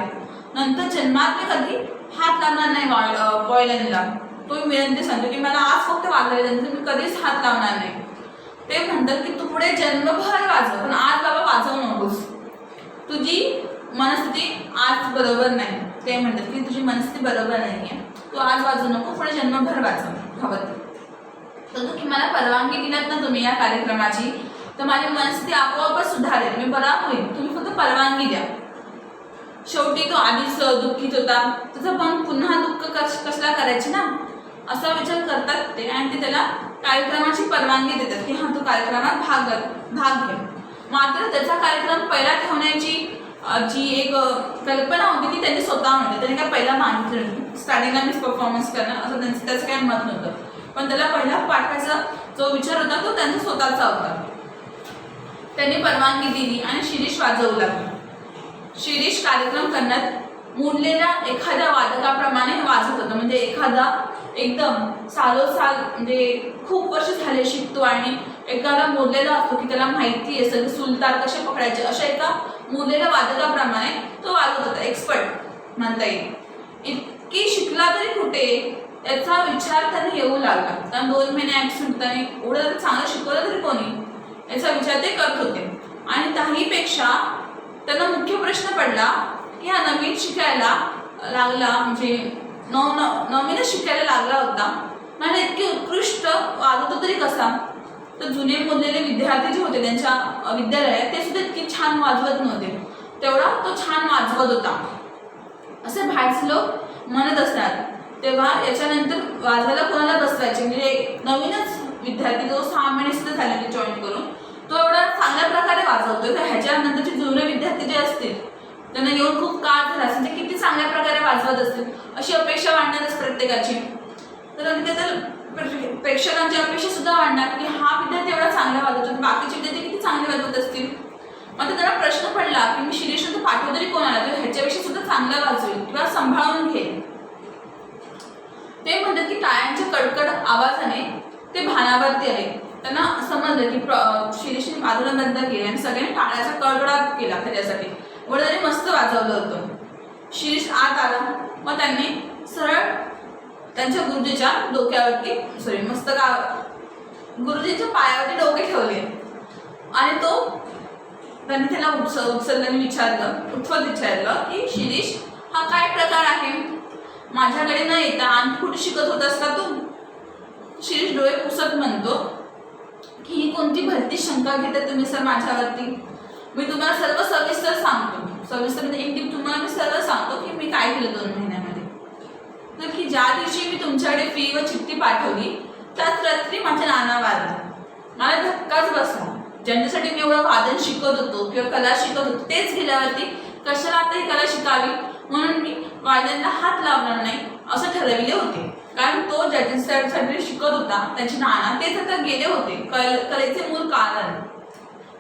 नंतर जन्मात मी कधी हात लावणार नाही वॉयलिनला. तो विनंती सांगतो की मला आज फक्त वाजवायला, नंतर मी कधीच हात लावणार नाही. ते म्हणतात की तू पुढे जन्मभर वाजव, पण आज बाबा वाजवू नकोस, तुझी मनस्थिती आज बरोबर नाही. ते म्हणतात की तुझी मनस्थिती बरोबर नाही आहे, तू आज वाजवू नको, पुढे जन्मभर वाजव हवं. तर की मला परवानगी दिलात ना तुम्ही या कार्यक्रमाची, तर माझी मनस्थिती आपोआपच सुधारेल, मी बरा होईल, तुम्ही फक्त परवानगी द्या. शेवटी तो आधीच दुःखीत होता, त्याचं पण पुन्हा दुःख कसला करायचे ना, असा विचार करतात ते. आणि ते त्याला कार्यक्रमाची परवानगी देतात की हा तू कार्यक्रमात भाग घे. मात्र त्याचा कार्यक्रम पहिला ठेवण्याची जी एक कल्पना होती ती त्यांनी स्वतःहून होती. त्यांनी काय पहिला मागितलं नाही, स्टार्टिंगला मीच परफॉर्मन्स करणार असं त्याचं काही मत नव्हतं. पण त्याला पहिला पाठाचा जो विचार होता तो त्यांचा स्वतःचा होता. त्यांनी परवानगी दिली आणि शिरीष वाजवू लागला. शिरीष कार्यक्रम करण्यात मुरलेल्या एखाद्या वादकाप्रमाणे वाजत होता. म्हणजे एखादा एकदम सालोसाल म्हणजे खूप वर्ष झाले शिकतो आणि एखादा मुरलेला असतो की त्याला माहिती आहे सगळे सुलतार कसे पकडायचे, अशा एका मुरलेल्या वादकाप्रमाणे तो वाजत होता. एक्सपर्ट म्हणता येईल. इतकी शिकला तरी कुठे याचा विचार त्यांना येऊ लागला. कारण 2 महिने ॲक्शन होताना एवढं चांगलं शिकवलं तरी कोणी, याचा विचार ते करत होते. आणि त्याहीपेक्षा त्यांना मुख्य प्रश्न पडला की हा नवीन शिकायला लागला, म्हणजे नवीनच शिकायला लागला होता, आणि इतके उत्कृष्ट वाजवतो तरी कसा. तर जुने मोडलेले विद्यार्थी जे होते त्यांच्या विद्यालयात ते सुद्धा इतकी छान वाजवत नव्हते, तेवढा तो छान वाजवत होता असे बाहेरचे लोक म्हणत असतात. तेव्हा याच्यानंतर वाजवायला कोणाला बसवायचे, म्हणजे नवीनच विद्यार्थी जो 6 महिने सुद्धा झाले ते जॉईन करून, तो एवढा चांगल्या प्रकारे वाजवतोय, तर ह्याच्यानंतरचे जुने विद्यार्थी जे असतील त्यांना येऊन खूप काळ झाला असेल, ते किती चांगल्या प्रकारे वाजवत असतील अशी अपेक्षा वाढणारच प्रत्येकाची. तर प्रेक्षकांची अपेक्षा सुद्धा वाढणार की हा विद्यार्थी एवढा चांगला वाजवतो, बाकीचे विद्यार्थी किती चांगले वाजवत असतील. मग त्यांना प्रश्न पडला की मी शिरीष पाठवू तरी कोणाला, तर ह्याच्यापेक्षा सुद्धा चांगला वाजवेल किंवा सांभाळून घेईल. ते म्हणतात की टाळ्यांच्या कडकड आवाजाने ते भानावरती आले. त्यांना समजलं की शिरीषने वाजवणं बंद केलं आणि सगळ्यांनी टाळ्याचा कडकडाट केला त्याच्यासाठी. वडिलांनी मस्त वाजवलं होतं. शिरीष आत आला, मग त्यांनी सरळ त्यांच्या गुरुजीच्या डोक्यावरती गुरुजींच्या पायावरती डोके ठेवले आणि त्यांनी त्याला उचलल्याने विचारलं की शिरीष, हा काय प्रकार आहे? माझ्याकडे न येता आणखी कुठे शिकत होतास का तू? शिरीष डोळे पुसत म्हणतो की ही कोणती भलती शंका घेते तुम्ही सर माझ्यावरती? मी तुम्हाला सर्व सविस्तर सांगतो. सविस्तर म्हणजे एक तुम्हाला मी सर्व सांगतो की मी काय केलं 2 महिन्यामध्ये. तर की ज्या दिवशी मी तुमच्याकडे फी व चिठ्ठी पाठवली त्याच रात्री माझ्या नाना वारला. मला धक्काच बसला. ज्यांच्यासाठी मी एवढं वादन शिकत होतो किंवा कला शिकत होतो तेच गेल्यावरती कशाला आता ही कला शिकावी, म्हणून मी वादनाला हात लावणार नाही असं ठरविले होते. कारण तो ज्याच्यासाठी शिकत होता त्याचे नाना तेच आता गेले होते. कलेचे मूळ कारण.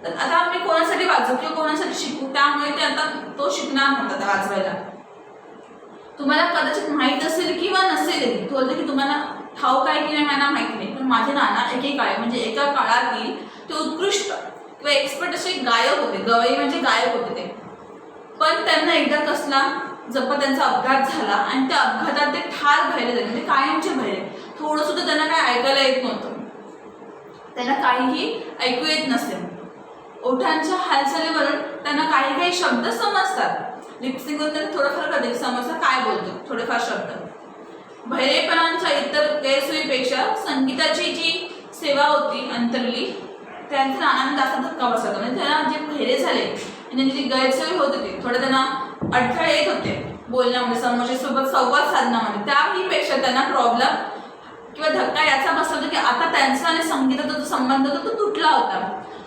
तर आता मी कोणासाठी वाजवू किंवा कोणासाठी शिकू, त्यामुळे ते आता तो शिकणार नव्हता वाजवायला. तुम्हाला कदाचित माहीत असेल किंवा नसेल, बोलते की तुम्हाला ठाऊक आहे की नाही मला माहिती नाही, पण माझे नाना एकेकाळी म्हणजे एका काळातील ते उत्कृष्ट किंवा एक्सपर्ट असे गायक होते. गवई म्हणजे गायक होते ते. पण त्यांना एकदा कसला त्यांचा अपघात झाला आणि त्या अपघातात ते ठार भरले झाले, म्हणजे कायमचे भरले. थोडं सुद्धा त्यांना काय ऐकायला येत नव्हतं. त्यांना काहीही ऐकू येत नसे. ओठांच्या हालचालीवरून त्यांना काही शब्द समजतात. लिपसिंग करून त्यांना थोडंफार कधी समजतं काय बोलतो, थोडेफार शब्द. बहिरेपणांच्या इतर गैरसोयीपेक्षा संगीताची जी सेवा होती अंतरली, त्यांच्या नानांना जास्त धक्का बसला. म्हणजे त्यांना जे बहिरे झाले आणि जी गैरसोयी होत होती, थोडे त्यांना अडथळे येत होते बोलण्यामध्ये, समोरच्यासोबत संवाद साधण्यामध्ये, त्याहीपेक्षा त्यांना प्रॉब्लेम किंवा धक्का याचा बसला होता की आता त्यांचा आणि संगीताचा जो संबंध होता तो तुटला होता.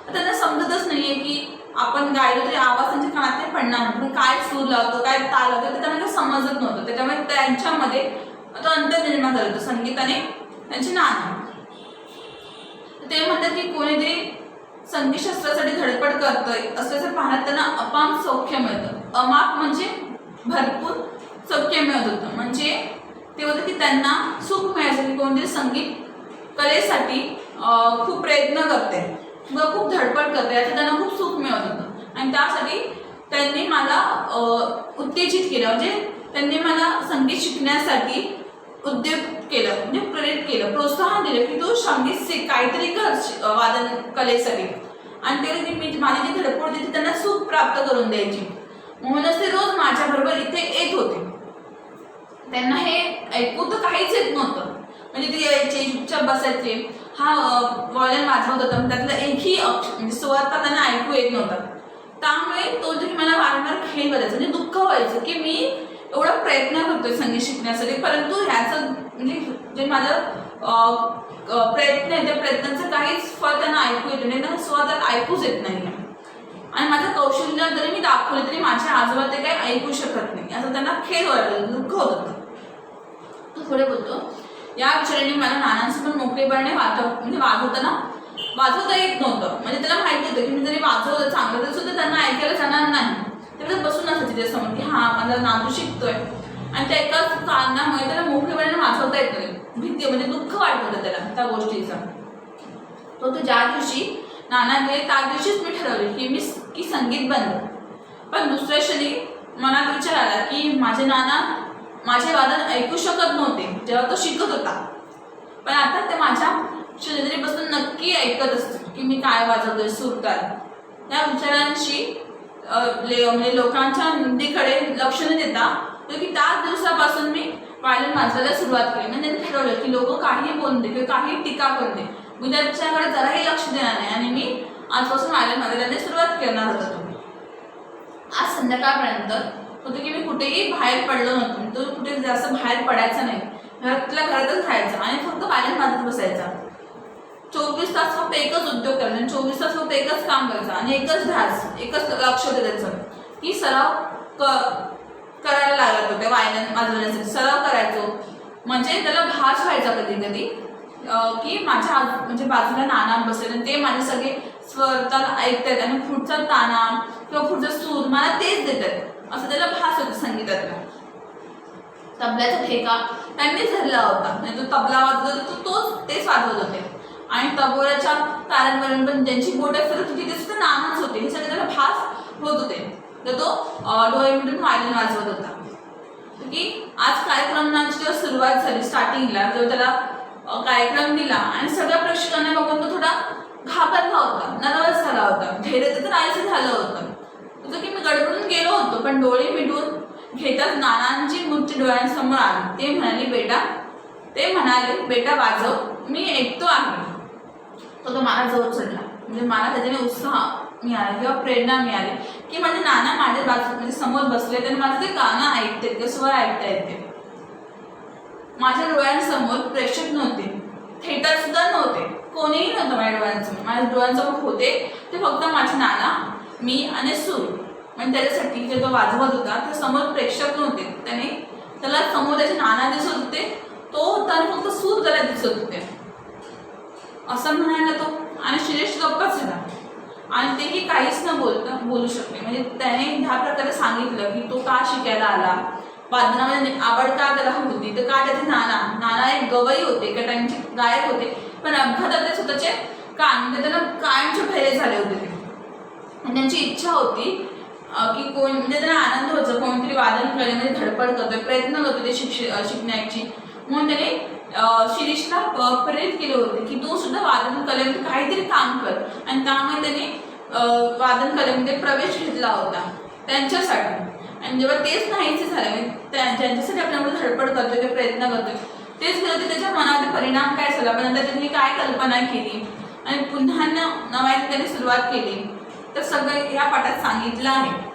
त्यांना समजतच नाहीये की आपण गायलो तरी आवाज त्यांच्या कानात नाही पडणार नाही, काय सूर लावतो, काय ताल लावतो, ते त्यांना काही समजत नव्हतं. त्याच्यामुळे त्यांच्यामध्ये आता अंतर निर्माण झालं होतं संगीताने त्यांची नाना. ते म्हणतात की कोणीतरी संगीतशास्त्रासाठी धडपड करतोय असल्याचं पाहण्यात त्यांना अपाम सौख्य मिळतं. अमाप म्हणजे भरपूर सौख्य मिळत होतं. म्हणजे ते होतं की त्यांना सुख मिळायचं की कोणतरी संगीत कलेसाठी खूप प्रयत्न करते किंवा खूप धडपड करते, याचं त्यांना खूप सुख मिळत होतं. आणि त्यासाठी त्यांनी मला उत्तेजित केलं, म्हणजे त्यांनी मला संगीत शिकण्यासाठी उद्योग केलं, म्हणजे प्रेरित केलं, प्रोत्साहन दिलं की तू संगीत शिक, काहीतरी कर वादन कलेसाठी. आणि ते मी माझी जी धडपड होती ती त्यांना सुख प्राप्त करून द्यायची. म्हणूनच ते रोज माझ्याबरोबर इथे येत होते. त्यांना हे ऐकू तर काहीच येत नव्हतं. म्हणजे ते यायचे, चुपचाप बसायचे. हा वॉयलिन वाजवत होता, त्यातला एकही म्हणजे स्वर तर त्यांना ऐकू येत नव्हता. त्यामुळे तो जे मला वारंवार खेळ करायचा, म्हणजे दुःख व्हायचं की मी एवढा प्रयत्न करतोय संगीत शिकण्यासाठी, परंतु ह्याचं म्हणजे जे माझं प्रयत्न आहे त्या प्रयत्नांचं काहीच फळ त्यांना ऐकू येत नाही, त्यांना स्वर ऐकूच येत नाही. आणि माझं कौशल्य जरी मी दाखवले तरी माझ्या आजोबा ते काही ऐकू शकत नाही, असं त्यांना खेळ वाटलं, दुःख होत होतं. तो पुढे बोलतो, या विचाराने मला नानांसोबत मोकळेपणाने वाजवताना वाजवता येत नव्हतं. म्हणजे त्याला माहिती होतं की मी जरी वाजवलं चांगलं तरी सुद्धा त्यांना ऐकायला जाणार नाही. त्याला बसून असायचे त्याच्यासमोर की हा माझा नातू शिकतोय, आणि त्या एकाच कारणामुळे त्याला मोकळेपणाने वाजवता येत नाही. भीती म्हणजे दुःख वाटत होतं त्याला त्या गोष्टीचं. तो ज्या दिवशी नाना गेले त्या दिवशीच मी ठरवले की संगीत बंद. पण दुसऱ्या क्षणी मनात विचार आला की माझे नाना माझे वादन ऐकू शकत नव्हते जेव्हा तो शिकत होता, पण आता ते माझ्या शेजारीपासून नक्की ऐकत असतात की मी काय वाजवतोय सुरताल. या विचारांशी म्हणजे लोकांच्या निंदेकडे लक्ष न देता की त्याच दिवसापासून मी वायलिन वाजवायला सुरुवात केली. म्हणजे त्यांनी ठरवलं की लोक काही बोलून दे किंवा काही टीका करून दे, मी त्याच्याकडे जराही लक्ष देणार नाही आणि मी आजपासून वायलिन वाजवायला सुरुवात करणार होतो. आज संध्याकाळपर्यंत होतं की मी कुठेही बाहेर पडलो नव्हतो, तो कुठे जास्त बाहेर पडायचा नाही, घरातल्या घरातच राहायचा आणि फक्त वायलिन वाजत बसायचा. 24 तास फक्त एकच उद्योग करायचा आणि 24 तास फक्त एकच काम करायचं आणि एकच ध्यास, एकच लक्ष होतं त्याचं की सराव करायला लागत होते. वायलिन वाजवण्यासाठी सराव करायचो, म्हणजे त्याला भास व्हायचा कधी कधी की माझ्या म्हणजे बाजूला नाना बसले ते माझे सगळे स्वर तर ऐकतात आणि पुढचा ताना किंवा पुढचा सूर मला तेच देतात असं त्याला भास होतं. संगीतातला तबल्याचा ठेका त्यांनीच धरला होता, म्हणजे तो तबला वाजवत होता तेच वाजवत होते. आणि तबोऱ्याच्या तारांवरून पण ज्यांची बोटं फिरत होती ते सुद्धा नानाच होते, हे सगळे त्याला भास होत होते. तर तो डोळे मिटून व्हायलिन वाजवत होता. की आज कार्यक्रमांची जेव्हा सुरुवात झाली स्टार्टिंगला, जेव्हा त्याला कार्यक्रम दिला आणि सगळ्या प्रेक्षकांना बघून तो थोडा घाबरला होता, नर्वस झाला होता, धैर्य तर नाहीसं झालं होतं. की मी गडबडून गेलो होतो, पण डोळे मिटून घेताच नानांची मूर्ती डोळ्यांसमोर आली. ते म्हणाले बेटा वाजव, मी ऐकतो आहे. तो मला जोर चढला, म्हणजे मला त्याच्याने उत्साह मिळाला किंवा प्रेरणा मिळाली की म्हणजे नाना माझ्या बाजू म्हणजे समोर बसले आणि माझं ते गाणं ऐकते, ते स्वर ऐकता येते. माझ्या डोळ्यांसमोर प्रेक्षक नव्हते, थिएटर सुद्धा नव्हते, कोणीही नव्हतं माझ्या डोळ्यांसमोर. माझ्या डोळ्यांसमोर होते ते फक्त माझे नाना, मी आणि सूर. म्हणजे त्याच्यासाठी जे तो वाजवत होता त्या समोर प्रेक्षक नव्हते, त्याला समोर त्याचे नाना दिसत होते, तो होता आणि फक्त सूर त्याला दिसत होते असं म्हणायला तो. आणि शिरीष गप्पच झाला आणि तेही काहीच न बोलू शकले. म्हणजे त्याने ह्या प्रकारे सांगितलं की तो का शिकायला आला, वादनामध्ये आवड का त्याला होती, तर का त्याचे नाना एक गवई होते का त्यांचे गायक होते, पण अपघातात ते स्वतःचे कान त्यांना कायमचे बहिरे झाले होते ते. आणि त्यांची इच्छा होती की कोण म्हणजे त्यांना आनंद व्हायचा, कोणतरी वादन कलेमध्ये धडपड करतोय, प्रयत्न करतो ते शिकण्याची. म्हणून त्याने शिरीषला प्रेरित केले होते की तू सुद्धा वादन कलेमध्ये काहीतरी काम कर. आणि त्यामुळे त्याने वादन कलेमध्ये प्रवेश घेतला होता त्यांच्यासाठी. आणि जेव्हा तेच नाहीचे झाले, ज्यांच्यासाठी आपल्यामुळे धडपड करतोय, ते प्रयत्न करतोय, तेच गेलं, त्याच्या मनामध्ये परिणाम काय झाला, पण नंतर त्यांनी काय कल्पना केली आणि पुन्हा नव्याने त्यांनी सुरुवात केली, तर सगळं ह्या पाठात सांगितलं आहे.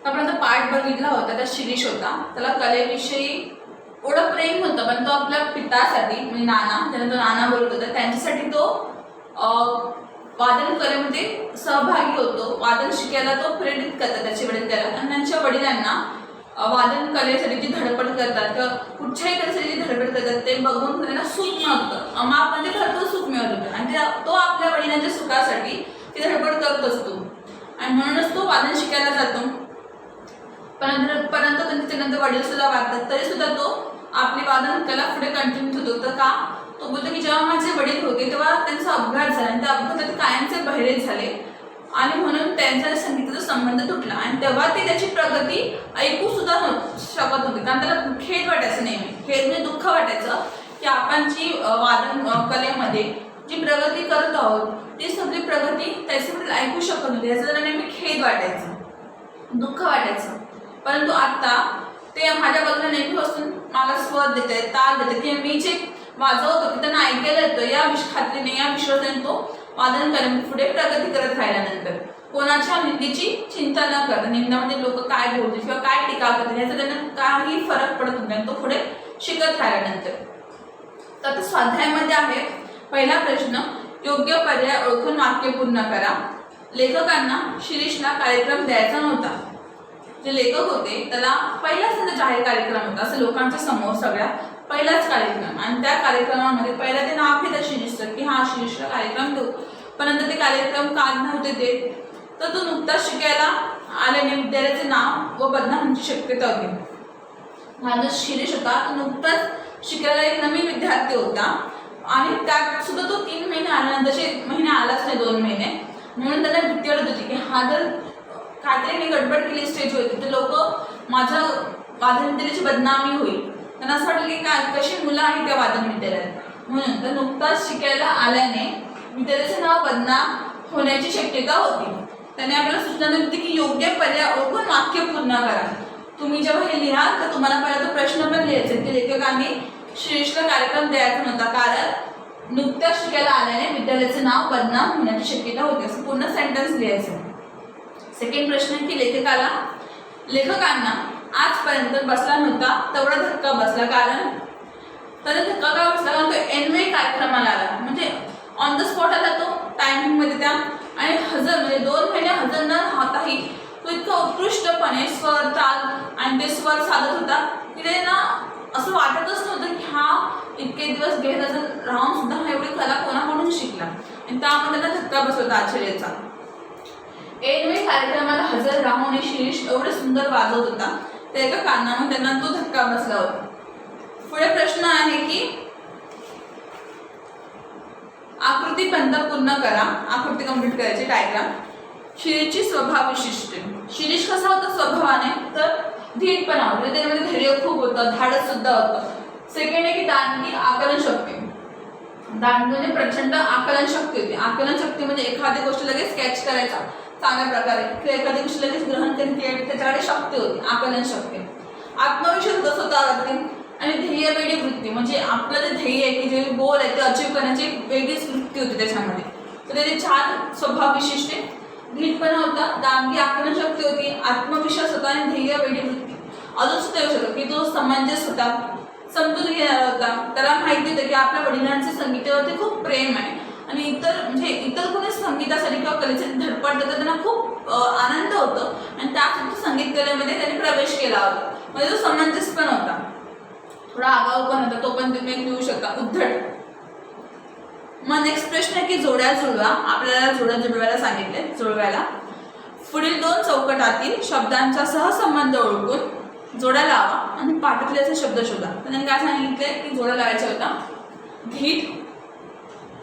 आपण आता पाठ बघितला होता, त्या शिरीष होता, त्याला कलेविषयी एवढं प्रेम होतं, पण तो आपल्या पितासाठी म्हणजे नाना, ज्यांना तो नाना बोलत होता, त्यांच्यासाठी तो वादन कलेमध्ये सहभागी होतो. वादन शिकायला तो प्रेरित करतात त्याचे वडील त्याला, आणि त्यांच्या वडिलांना वादन कलेसाठी जी धडपड करतात किंवा कुठच्याही कलेसाठी जी धडपड करतात ते बघून त्यांना सुख मिळतं, अमाप म्हणजे भरपूर सुख मिळत होतं. आणि तो आपल्या वडिलांच्या सुखासाठी ती धडपड करत असतो आणि म्हणूनच तो वादन शिकायला जातो. परंतु त्याच्यानंतर वडील सुद्धा वागतात, तरी सुद्धा तो आपली वादन कला पुढे कंटिन्यू होत होतं. का तो बोलतो की जेव्हा माझे वडील होते तेव्हा त्यांचा अपघात झाला आणि त्या अपघातात कायमचे बहिरे झाले आणि म्हणून त्यांचा संगीताचा संबंध तुटला. आणि तेव्हा ते त्याची प्रगती ऐकू सुद्धा शकत होते, कारण त्याला खेद वाटायचं, नेहमी खेद म्हणजे दुःख वाटायचं की आपण जी वादन कलेमध्ये जी प्रगती करत आहोत ती सगळी प्रगती त्याच्याबद्दल ऐकू शकत नव्हती, याचं त्याला नेहमी खेद वाटायचं, दुःख वाटायचं. परंतु आता ते माझ्या बाजूला नेहमी बसून मला स्वर देत आहेत, ताल देत की मी जे वाजवत होते त्यांना ऐकायला येतं, या खात्रीने या विश्वासाने तो वादन करून पुढे प्रगती करत राहिल्यानंतर कोणाच्या निंदेची चिंता न करता, निंदामध्ये लोक काय बोलतील किंवा काय टीका करतील याचा त्यांना काही फरक पडत नाही, तो पुढे शिकत राहिल्यानंतर. तर स्वाध्यायामध्ये आहे पहिला प्रश्न, योग्य पर्याय ओळखून वाक्य पूर्ण करा. लेखकांना शिरीषला कार्यक्रम द्यायचा नव्हता. जे लेखक होते त्याला पहिलाच त्यांचा जाहीर कार्यक्रम होता, असं लोकांच्या समोर सगळ्या पहिलाच कार्यक्रम, आणि त्या कार्यक्रमामध्ये पहिला ते नाव घेतात शिरीषचं की हा शिरीषला कार्यक्रम देऊ. परंतु ते कार्यक्रम का नव्हते देत, तर तो नुकताच शिकायला आल्याने विद्यालयाचे नाव व बदनाम होण्याची शक्यता होती. हा जो शिरीष होता तो नुकताच शिकायला एक नवीन विद्यार्थी होता आणि त्यात सुद्धा तो 3 महिने आल्यानंतर महिने आलाच नाही, 2 महिने, म्हणून त्यांना भीती वाटत होती की हा जर काहीतरी मी गडबड केली स्टेजवरती तर लोक माझ्या वादन विद्यालयाची बदनामी होईल. त्यांना असं वाटलं की काय कशी मुलं आहेत त्या वादन विद्यालयात, म्हणून तर नुकताच शिकायला आल्याने विद्यालयाचे नाव बदनाम होण्याची शक्यता होती. त्याने आपल्याला सूचना दिली की योग्य पर्याय ओळखून वाक्य पूर्ण करा. तुम्ही जेव्हा हे लिहाल तर तुम्हाला पहिला तो प्रश्न पण लिहायचा की लेखकांनी शिरीषला कार्यक्रम द्यायचा नव्हता कारण नुकत्याच शिकायला आल्याने विद्यालयाचे नाव बदनाम होण्याची शक्यता होती, असं पूर्ण सेंटेन्स लिहायचं. सेकंड प्रश्न की लेखकांना आजपर्यंत बसला नव्हता तेवढा धक्का बसला, कारण त्याला धक्का का बसला, कारण तो एनवे कार्यक्रमाला आला, म्हणजे ऑन द स्पॉट आला तो टायमिंगमध्ये त्या, आणि हजर म्हणजे 2 महिने हजर न राहताही तो इतका उत्कृष्टपणे स्वर ताल आणि ते स्वर साधत होता की ते ना असं वाटतच नव्हतं की हा इतके दिवस गैरहजर राहून सुद्धा हा एवढी कला कोणाकडून शिकला, आणि त्यामध्ये त्यांना धक्का बसवता आश्चर्याचा. एनवे कार्यक्रमाला हजर राहून शिरीष एवढे सुंदर वाजवत होता त्या एका कारणामुळे त्यांना तो धक्का बसला होता. पुढे प्रश्न आहे की आकृती बंद पूर्ण करा. आकृती कंप्लीट करायची डायग्राम. शिरीषची स्वभाव विशिष्ट. शिरीष कसा होता स्वभावाने, तर धीटपणा होता, त्याच्यामध्ये धैर्य खूप होतं, धाडस सुद्धा होतं. सेकंड आहे की दांडगी आकलन शक्ती. दांडगी म्हणजे प्रचंड आकलन शक्ती होती. आकलन शक्ती म्हणजे एखादी गोष्ट लगेच कॅच करायचा चांगल्या प्रकारे किंवा एखादी गोष्ट लगेच ग्रहण करून त्याच्याकडे शक्ती होती, आकलन शक्ती. आत्मविश्वास होता स्वतःवरती. आणि ध्येयवेडी वृत्ती म्हणजे आपलं जे ध्येय आहे की जे गोल आहे ते अचीव करण्याची एक वेगळीच वृत्ती होती त्याच्यामध्ये. तर त्याचे छान स्वभाव विशिष्टे. धीटपणा होता, दांडगी आकलन शक्ती होती, आत्मविश्वास होता आणि ध्येयवेडी वृत्ती. अजून सुद्धा येऊ शकतो की तो समंजस होता, समजून घेणारा होता. त्याला माहिती होतं की आपल्या वडिलांचे संगीतावरती खूप प्रेम आहे आणि इतर कोणी संगीतासाठी किंवा कलेसाठी धडपड देतात त्यांना खूप आनंद होतो आणि त्यासाठी संगीत कलेमध्ये त्यांनी प्रवेश केला होता. म्हणजे तो समंजस पण होता, थोडा आगाऊ पण होता, तो पण तुम्ही लिहू शकता. उद्धट. मग नेक्स्ट प्रश्न आहे की जोड्या जुळवा. आपल्याला जोड्या जुळवायला सांगितले. जुळवायला पुढील 2 चौकटातील शब्दांचा सहसंबंध ओळखून जोड्या लावा आणि पाठातले असे शब्द शोधा. त्यांनी काय सांगितले की जोड्या लावायच्या होता. धीट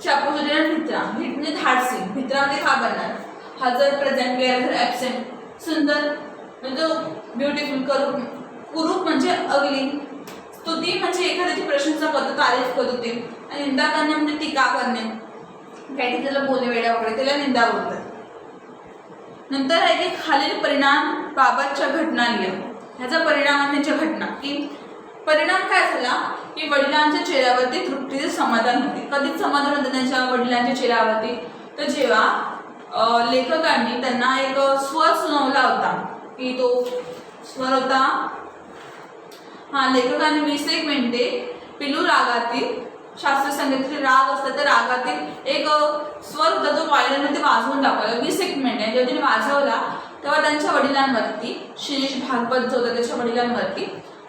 चापोजडी भित्रा. धीट म्हणजे धाडसी, भित्रामध्ये का बनणार, हजर प्रेझेंट वेअर ॲबसेंट. सुंदर म्हणजे ब्युटिफुल. कुरूप म्हणजे अगली. स्तुती म्हणजे एखाद्याची प्रशंसा करतो, तारीफ करत होते. आणि निंदा करणे म्हणजे टीका करणे, काहीतरी त्याला बोलणे वेड्या वगैरे त्याला निंदा बोलतात. नंतर आहे की खालील परिणाम बाबतच्या घटना लिहा. ह्याचा परिणामांच्या घटना की परिणाम काय झाला की वडिलांच्या चेहऱ्यावरती तृप्तीचे समाधान होते. कधीच समाधान होतं त्यांच्या वडिलांच्या चेहऱ्यावरती, तर जेव्हा लेखकांनी त्यांना एक स्वर सुनावला होता की तो स्वर होता लेखकांनी 20 मिनिटे पिलू रागातील शास्त्रीय संगीतातील राग असतात त्या रागातील एक स्वर होता तो वायलिनमध्ये वाजवून दाखवला. 20 मिनिटे जेव्हा त्यांनी वाजवला तेव्हा त्यांच्या वडिलांवरती, शिरीष भागवत जो होता त्याच्या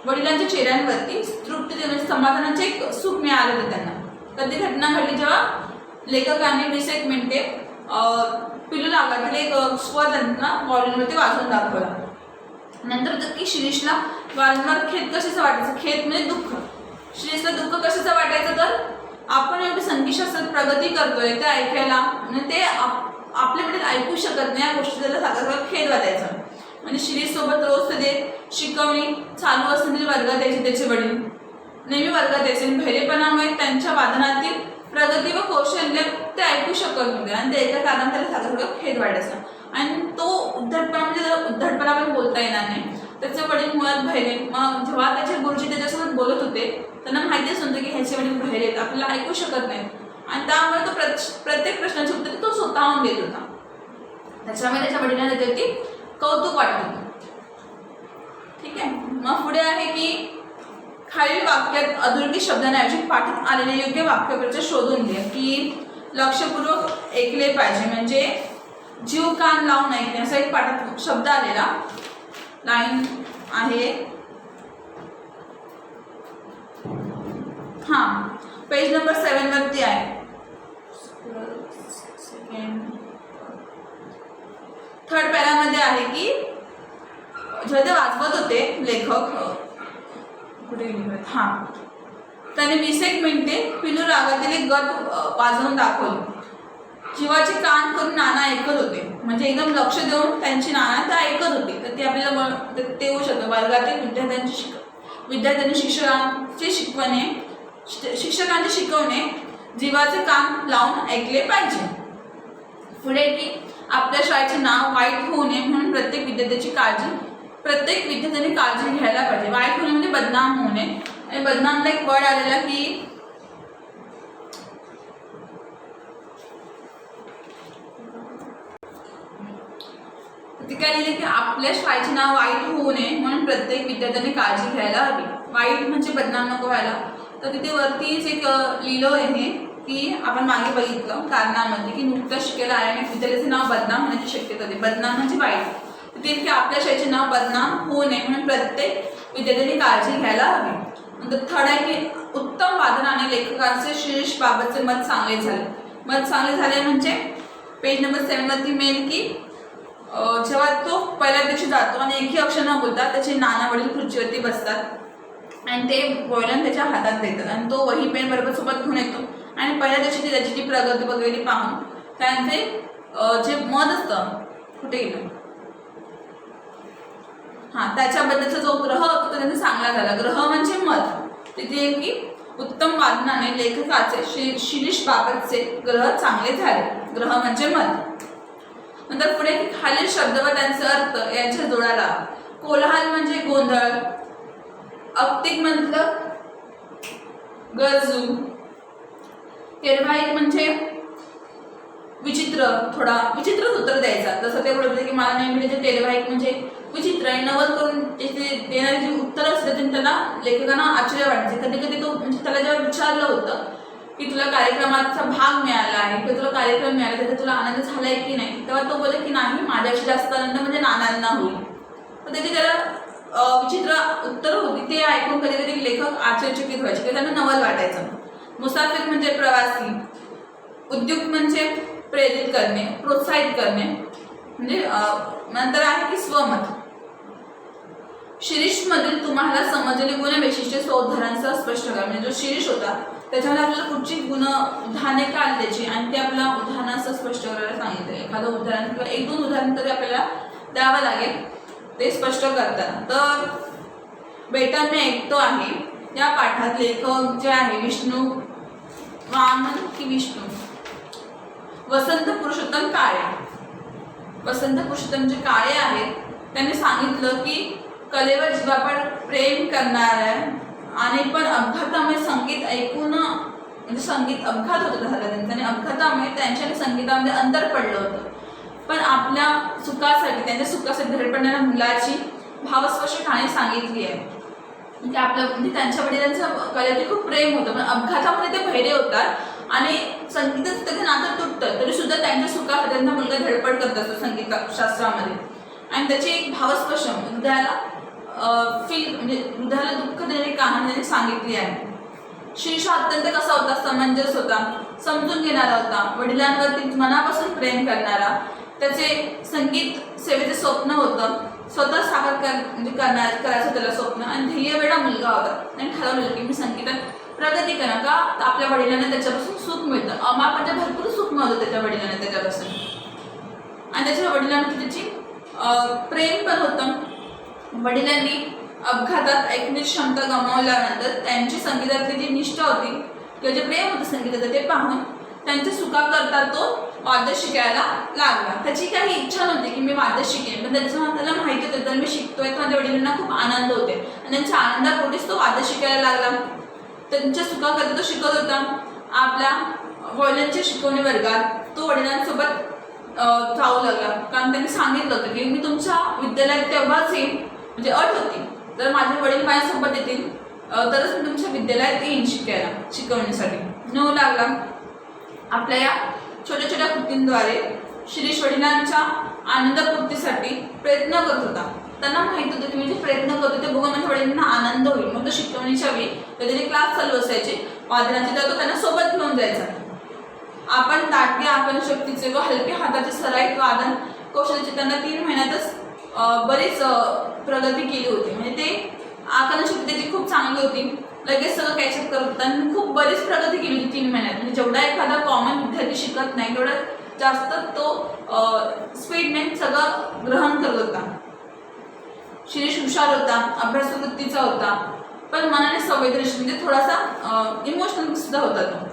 वडिलांच्या चेहऱ्यांवरती तृप्ती म्हणजे समाधानाचे एक सुख मिळालं होतं त्यांना. कधी घटना घडली जेव्हा लेखकांनी 20 मिनिटे पिलू रागातील एक स्वर त्यांना वायलिनवरती वाजवून दाखवला. नंतर की शिरीषला वारंवार खेद कशाचं वाटायचं. खेद म्हणजे दुःख. शिरीषला दुःख कशाचं वाटायचं, तर आपण एवढी संगीतशास्त्रात प्रगती करतोय ते ऐकायला म्हणजे ते आपल्याकडे ऐकू शकत नाही, या गोष्टी त्याला सगळं खेद वाटायचा. म्हणजे शिरीष सोबत रोज ते शिकवणी चालू असताना वर्गात यायचे त्याचे वडील, नेहमी वर्गात यायचे. बहिरेपणामुळे त्यांच्या वादनातील प्रगती व कौशल्य ते ऐकू शकत नव्हते आणि ते एका कारणाने त्याला सगळं खेद वाटायचा. आणि तो उद्धटपणा म्हणजे त्याला उद्धटपणा पण बोलता येणार नाही. त्याचे वडील मुळात बहिरे. मग जेव्हा त्याचे गुरुजी त्याच्यासोबत बोलत होते त्यांना माहितीच नव्हतं की ह्याचे वडील बहिरे आहेत, आपल्याला ऐकू शकत नाही. आणि त्यामुळे तो प्रत्येक प्रश्नाची उत्तर तो स्वतःहून देत होता. त्याच्यामुळे त्याच्या वडिलांना त्याची कौतुक वाटत होतं. ठीक आहे. मग पुढे आहे की खालील वाक्यात अधोरेखित शब्दांऐवजी पाठात आलेले योग्य वाक्यप्रचार शोधून घ्या. की लक्षपूर्वक ऐकले पाहिजे म्हणजे जीव कान लावून ऐकणे असा एक पाठात शब्द आलेला. लाईन आहे पेज नंबर 7 वरती आहे. थर्ड पॅरामध्ये आहे की जेव्हा ते वाचवत होते लेखक कुठे त्याने 20 मिनिटे पिलू रागातील एक गत वाजवून दाखवली. जीवाचे कान करून नाना ऐकत होते म्हणजे एकदम लक्ष देऊन त्यांची नाना ते ऐकत होती. तर ते आपल्याला ते होऊ शकतं. वर्गातील विद्यार्थ्यांनी शिक्षकांचे शिकवणे जीवाचे कान लावून ऐकले पाहिजे. पुढे की आपल्या शाळेचे नाव वाईट होऊ नये म्हणून प्रत्येक विद्यार्थ्याने काळजी घ्यायला पाहिजे. वाईट होणे म्हणजे बदनाम होऊ नये. आणि बदनामला एक वर्ड आलेला की ते काय लिहिले की आपल्या शाळेचे नाव वाईट होऊ नये म्हणून प्रत्येक विद्यार्थ्याने काळजी घ्यायला हवी. वाईट म्हणजे बदनाम नको व्हायला. तर तिथे वरतीच एक लिहिलं आहे की आपण मागे बघितलं कारणामध्ये की नुकतं शिकायला आल्याने विद्यार्थ्याचे नाव बदनाम होण्याची शक्यता होती. बदनाम म्हणजे वाईट. तिथे की आपल्या शाळेचे नाव बदनाम होऊ नये म्हणून प्रत्येक विद्यार्थ्याने काळजी घ्यायला हवी. नंतर थर्ड आहे की उत्तम वादनाने लेखकांचे शिरीष बाबतचे मत चांगले झाले. मत चांगले झाले म्हणजे पेज नंबर 7 वरती मिळेल की जेव्हा तो पहिल्या दिवशी जातो आणि एकही अक्षर न बोलता त्याचे नाना वडील खुर्चीवरती बसतात आणि ते वॉयलन त्याच्या हातात देतात आणि तो वही पेन बरोबर सोबत घेऊन येतो आणि पहिल्या दिवशी त्याची जी प्रगती वगैरे पाहून त्यांचे जे मत असतं कुठे गेलं त्याच्याबद्दलचा जो ग्रह होता तो त्यांचा चांगला झाला. ग्रह म्हणजे मत. तिथे की उत्तम वादनाने लेखकाचे शिरीष बाबतचे ग्रह चांगले झाले. ग्रह म्हणजे मत. नंतर पुढे खालील शब्द व त्यांचे अर्थ यांच्या जोडाला. कोलाहल म्हणजे गोंधळ, अक्तिक म्हटलं गरजू, तेरवाईक म्हणजे विचित्र, थोडा विचित्रच उत्तर द्यायचा. जसं ते बोलत की मला नेहमी त्याचे तेरवाईक म्हणजे विचित्र आणि नवल करून देणारी जी उत्तर असते त्यांना लेखकांना आश्चर्य वाटायचे. कधी कधी तो म्हणजे त्याला जेव्हा विचारलं होतं की तुला कार्यक्रमाचा भाग मिळाला आहे किंवा तुला कार्यक्रम मिळाला त्याचा तुला आनंद झालाय की नाही, तेव्हा तो बोलला की नाही, माझ्याशी जास्त आनंद म्हणजे नानांना होईल. तर त्याची त्याला विचित्र उत्तर होती. ते ऐकून कधी कधी लेखक आश्चर्यचकित व्हायचे किंवा त्यांना नवल वाटायचं. मुसाफिर म्हणजे प्रवासी, उद्युक्त म्हणजे प्रेरित करणे, प्रोत्साहित करणे. म्हणजे नंतर आहे की स्वमत. शिरीष मधील तुम्हाला समजलेली गुणवैशिष्ट्ये उदाहरणांसह स्पष्ट करा. म्हणजे जो शिरीष होता त्याच्यामध्ये आपल्याला कुठची उदाहरणे काढली त्याची आणि ते आपल्याला उदाहरणासह स्पष्ट करायला सांगितलं. एखादं उदाहरण किंवा एक दोन उदाहरण तरी आपल्याला द्यावं लागेल ते स्पष्ट करताना. तर बेटा मी ऐकतो आहे या पाठात लेखक जे आहे विष्णू वामन की विष्णू वसंत पुरुषोत्तम काळे. वसंत पुरुषोत्तम जे काळे आहेत त्यांनी सांगितलं की कलेवर जीवापाड प्रेम करणाऱ्या आणि पण अपघातामुळे संगीत ऐकून म्हणजे संगीत अपघात होत झाला त्यांचा आणि अपघातामुळे त्यांच्या संगीतामध्ये अंतर पडलं होतं. पण आपल्या सुखासाठी त्यांच्या सुखासाठी धड पडणाऱ्या मुलाची भावस्पर्शी कहाणी सांगितली आहे की आपलं म्हणजे त्यांच्या वडिलांचं कलेवरती खूप प्रेम होतं पण अपघातामुळे ते बहिरे होतात आणि संगीताचं त्याचं नातं तुटतं तरी सुद्धा त्यांच्या सुखासाठी त्यांचा मुलगा धडपड करत असतो संगीत शास्त्रामध्ये आणि त्याची एक भावस्पर्श हृदयाला म्हणजे हृदयाला दुःख देणारी कहाणी त्यांनी सांगितली आहे. शिरीष अत्यंत कसा होता, समंजस होता, समजून घेणारा होता, वडिलांवरती मनापासून प्रेम करणारा. त्याचे संगीत सेवेचे स्वप्न होतं, स्वतः साकार म्हणजे करायचं त्याला स्वप्न आणि ध्येयवेडा मुलगा होता. आणि ठरवलेलं की मी संगीतात प्रगती करा का आपल्या वडिलांना त्याच्यापासून सुख मिळतं. अमाप म्हणजे भरपूर सुख मिळतं त्याच्या वडिलांना त्याच्यापासून आणि त्याच्या वडिलांना त्याची प्रेम पण होतं. वडिलांनी अपघातात ऐकण्याची क्षमता गमावल्यानंतर त्यांची संगीतातली जी निष्ठा होती किंवा जे प्रेम होतं संगीताचं ते पाहून त्यांच्या सुखाकरता तो वाद्य शिकायला लागला. त्याची काही इच्छा नव्हती की मी वाद्य शिकेन पण त्याला माहिती होतं तर मी शिकतोय तर माझ्या वडिलांना खूप आनंद होते आणि त्यांच्या आनंदापोटीच तो वाद्य शिकायला लागला. त्यांच्या सुखाकरता तो शिकत होता. आपल्या वडिलांच्या शिकवणी वर्गात तो वडिलांसोबत जाऊ लागला कारण त्यांनी सांगितलं होतं की मी तुमच्या विद्यालयात तेव्हाच येईन. म्हणजे अट होती जर माझे वडील माझ्यासोबत येतील तरच मी तुमच्या विद्यालयात येईन शिकवण्यासाठी. नेऊ लागला. आपल्या या छोट्या छोट्या कृतींद्वारे शिरीष वडिलांच्या आनंदपूर्तीसाठी प्रयत्न करत होता. त्यांना माहित होतं की मी जे प्रयत्न करतो ते बघून माझ्या वडिलांना आनंद होईल. मग तो शिकवणीच्या वेळी कधीतरी क्लास चालू असायचे वादनाचे तर तो त्यांना सोबत घेऊन जायचा. आपण दाटक्या आकलनशक्तीचे व हलक्या हाताचे सराईत वादन कौशल्याचे त्यांना 3 महिन्यातच बरीच प्रगती केली होती. म्हणजे ते आकलनशक्ती त्याची खूप चांगली होती. लगेच सगळं कॅचअप करत होता आणि खूप बरीच प्रगती केली होती 3 महिन्यात. म्हणजे जेवढा एखादा कॉमन विद्यार्थी शिकत नाही तेवढा जास्त तो स्पीडने सगळं ग्रहण करत होता. शिरीष हुशार होता, अभ्यासवृत्तीचा होता पण मनाने संवेदनशील म्हणजे थोडासा इमोशनल सुद्धा होता तो.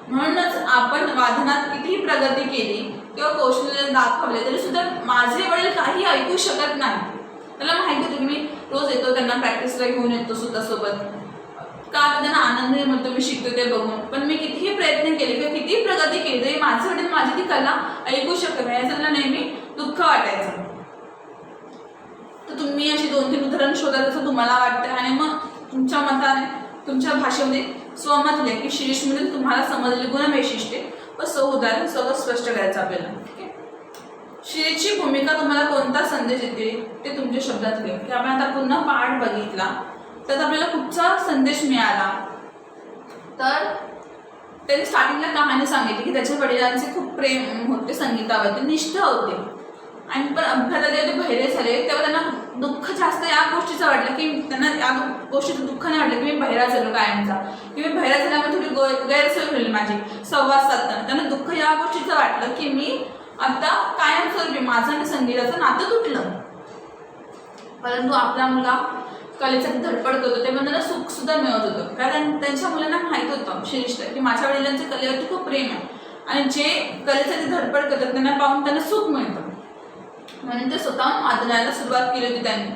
म्हणूनच आपण वादनात कितीही प्रगती केली किंवा कौशल्य दाखवले तरी सुद्धा माझे वडील काही ऐकू शकत नाही. त्याला माहिती होतं की मी रोज येतो त्यांना प्रॅक्टिसला घेऊन येतो सुद्धा सोबत का त्यांना आनंद मिळतो मी शिकतो ते बघून. पण मी कितीही प्रयत्न केले किंवा कितीही प्रगती केली तरी माझे वडील माझी ती कला ऐकू शकत नाही याचं त्यांना नेहमी दुःख वाटायचं. तर तुम्ही अशी 2-3 उदाहरण शोधा जसं तुम्हाला वाटतं आणि मग तुमच्या मताने तुमच्या भाषेमध्ये स्वमत लिहा की शिरीषमधील तुम्हाला समजलेली गुणवैशिष्ट्ये व उदाहरण सगळं स्पष्ट करायचं आपल्याला. शिरीषची भूमिका तुम्हाला कोणता संदेश देते ते तुमच्या शब्दात लिहा की आपण आता पुन्हा पाठ बघितला त्यात आपल्याला कुठचा संदेश मिळाला. तर त्यांनी स्टार्टिंगला कहाणी सांगितली की त्याच्या वडिलांचे खूप प्रेम होते संगीतावरती, निष्ठा होते आणि पण अपघातात जेव्हा ते बहिरे झाले तेव्हा त्यांना दुःख जास्त या गोष्टीचं वाटलं की त्यांना या गोष्टीचं दुःख नाही वाटलं की मी बहिरा झालो कायमचा, की मी बहिरा झाल्यामुळे थोडी गैरसोय होईल माझी संवाद साधताना. त्यांना दुःख या गोष्टीचं वाटलं की मी आता कायमस्वरूपी माझं आणि संगीताचं नातं तुटलं. परंतु आपला मुलगा कलेसाठी धडपड करतो तेव्हा त्यांना सुख सुद्धा मिळत होतं, कारण त्यांच्या मुलांना माहीत होतं शिरीषला की माझ्या वडिलांचं कलेवरती खूप प्रेम आहे आणि जे कलेसाठी धडपड करतात त्यांना पाहून त्यांना सुख मिळतं. म्हणून ते स्वतःहून वादनाला सुरुवात केली होती त्यांनी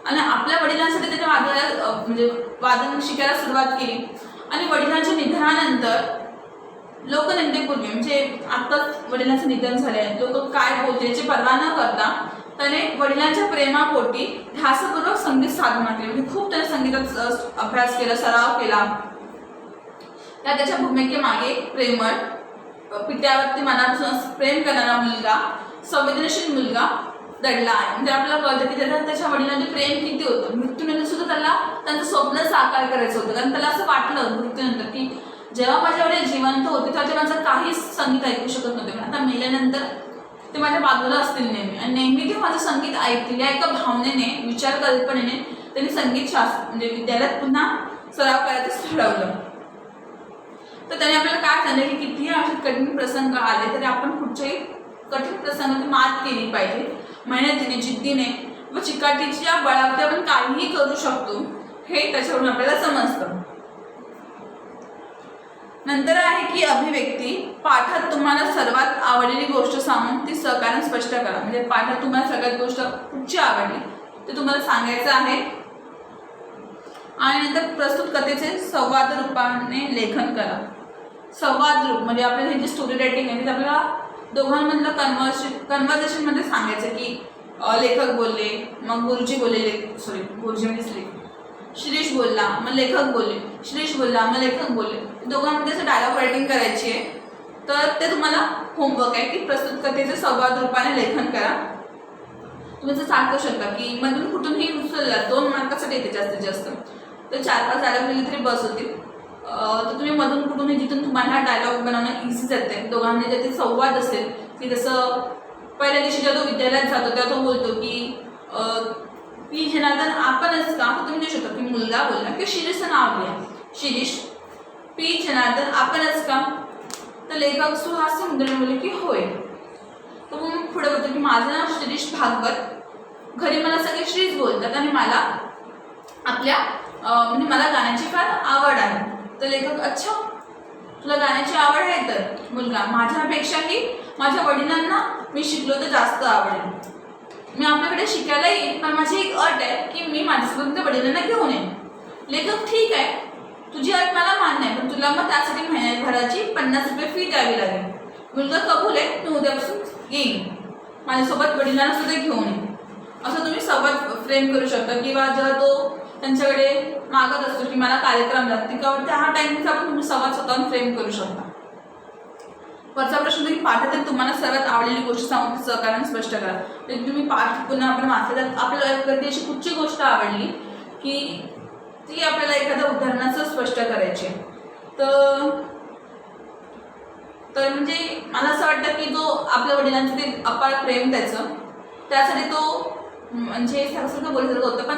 आणि आपल्या वडिलांसाठी त्यांनी वादनाला म्हणजे वादन शिकायला सुरुवात केली. आणि वडिलांच्या निधनानंतर लोकनिंदेपूर्वी म्हणजे आत्ताच वडिलांचं निधन झाले, लोक काय बोलते याची पर्वा न करता त्याने वडिलांच्या प्रेमापोटी ध्यासपूर्वक संगीत साधना केली. म्हणजे खूप त्याने संगीतात अभ्यास केला, सराव केला. त्याच्या भूमिकेमागे प्रेमळ, पित्यावरती मनापासून प्रेम करणारा मुलगा, संवेदनशील मुलगा दडला आहे. म्हणजे आपल्याला कळतं की त्याच्या वडिलांचे प्रेम किती होतं. मृत्यूनंतर सुद्धा त्याला त्यांचं स्वप्न साकार करायचं होतं, कारण त्याला असं वाटलं मृत्यूनंतर की जेव्हा माझ्या वडील जिवंत होते तेव्हा माझं काहीच संगीत ऐकू शकत नव्हते, पण आता मेल्यानंतर ते माझ्या बाजूला असतील नेहमी आणि नेहमी ते माझं संगीत ऐकतील या एका भावनेने, विचार कल्पनेने त्यांनी संगीत शास्त्र म्हणजे विद्यालयात पुन्हा सराव करायचं ठरवलं. तर त्याने आपल्याला काय सांगितलं की कितीही असे कठीण प्रसंग आले तरी आपण कुठच्याही कठीण प्रसंगाची मात केली पाहिजे. मेहनतीने, जिद्दीने व चिकाटीच्या बळावरती आपण काहीही करू शकतो हे त्याच्यावरून आपल्याला समजतं. नंतर आहे की अभिव्यक्ती. पाठात तुम्हाला सर्वात आवडलेली गोष्ट सांगून ती सहकार्याने स्पष्ट करा. म्हणजे पाठात तुम्हाला सगळ्यात गोष्ट कुठची आवडली ते तुम्हाला सांगायचं आहे. आणि नंतर प्रस्तुत कथेचे संवाद रूपाने लेखन करा. संवाद रूप म्हणजे आपल्याला हे जी स्टोरी रायटिंग आहे ते आपल्याला दोघांमधलं कन्व्हर्सेशन मध्ये सांगायचं की लेखक बोलले, मग गुरुजी बोलले, गुरुजी म्हणजे शिरीष बोलला, मग लेखक बोलले, शिरीष बोलला, मग लेखक बोलले. दोघांमध्ये असं डायलॉग रायटिंग करायची आहे. तर ते तुम्हाला होमवर्क आहे की प्रस्तुत कथेचे संवाद रूपाने लेखन करा. तुम्ही जर सांगू शकता की मधून कुठूनही उचलला 2 मार्कासाठी येते जास्तीत जास्त, तर 4-5 डायलॉग लिहिले तरी बस होतील. तर तुम्ही मधून कुठूनही जिथून तुम्हाला डायलॉग बनवणं इझी जाते. दोघांमध्ये जे संवाद असेल की जसं पहिल्या दिवशी जेव्हा तो विद्यालयात जातो तेव्हा तो बोलतो की पी जनार्दन आपणच का, तर तुम्ही देऊ शकता की मुलगा बोलला की शिरीषचं नाव लिहा, शिरीष पी जनार्दन आपणच का, तर लेखक सुहास्य मुद्रेने बोलले की होय. तर मग पुढे बोलतो की माझं नाव शिरीष भागवत, घरी मला सगळे श्रीच बोलतात आणि मला आपल्या म्हणजे मला गाण्याची फार आवड आहे. तर लेखक अच्छा तुला गाण्याची आवड आहे, तर मुलगा माझ्यापेक्षाही माझ्या वडिलांना मी शिकलो तर जास्त आवडेल. मी आपल्याकडे शिकायला येईन, पण माझी एक अट आहे की मी माझ्यासोबत वडिलांना घेऊन येईन. लेखक ठीक आहे, तुझी अट मला मान्य आहे, पण तुला मग त्यासाठी महिन्याभराची 50 रुपये फी द्यावी लागेल. मुलगा कबूल आहे, मी उद्यापासून येईन, माझ्यासोबत वडिलांना सुद्धा घेऊन येईन. असं तुम्ही संवाद फ्रेम करू शकता. किंवा जेव्हा तो त्यांच्याकडे मागत असतो की मला कार्यक्रम लागते किंवा त्या टाइमचा पण तुम्ही संवाद स्वतःहून फ्रेम करू शकता. वरचा प्रश्न की पाठातील तुम्हाला सर्वात आवडलेली गोष्ट सांगून सहकार्याने स्पष्ट करा. तुम्ही पाठ पुन्हा आपण वाचल्यात आपल्याला कधी अशी कुठची गोष्ट आवडली की ती आपल्याला एखाद्या उदाहरणाचं स्पष्ट करायची. तर म्हणजे मला असं वाटतं की जो आपल्या वडिलांचं ते अपार प्रेम त्यासाठी तो म्हणजे सारखं बोलायचं होतं, पण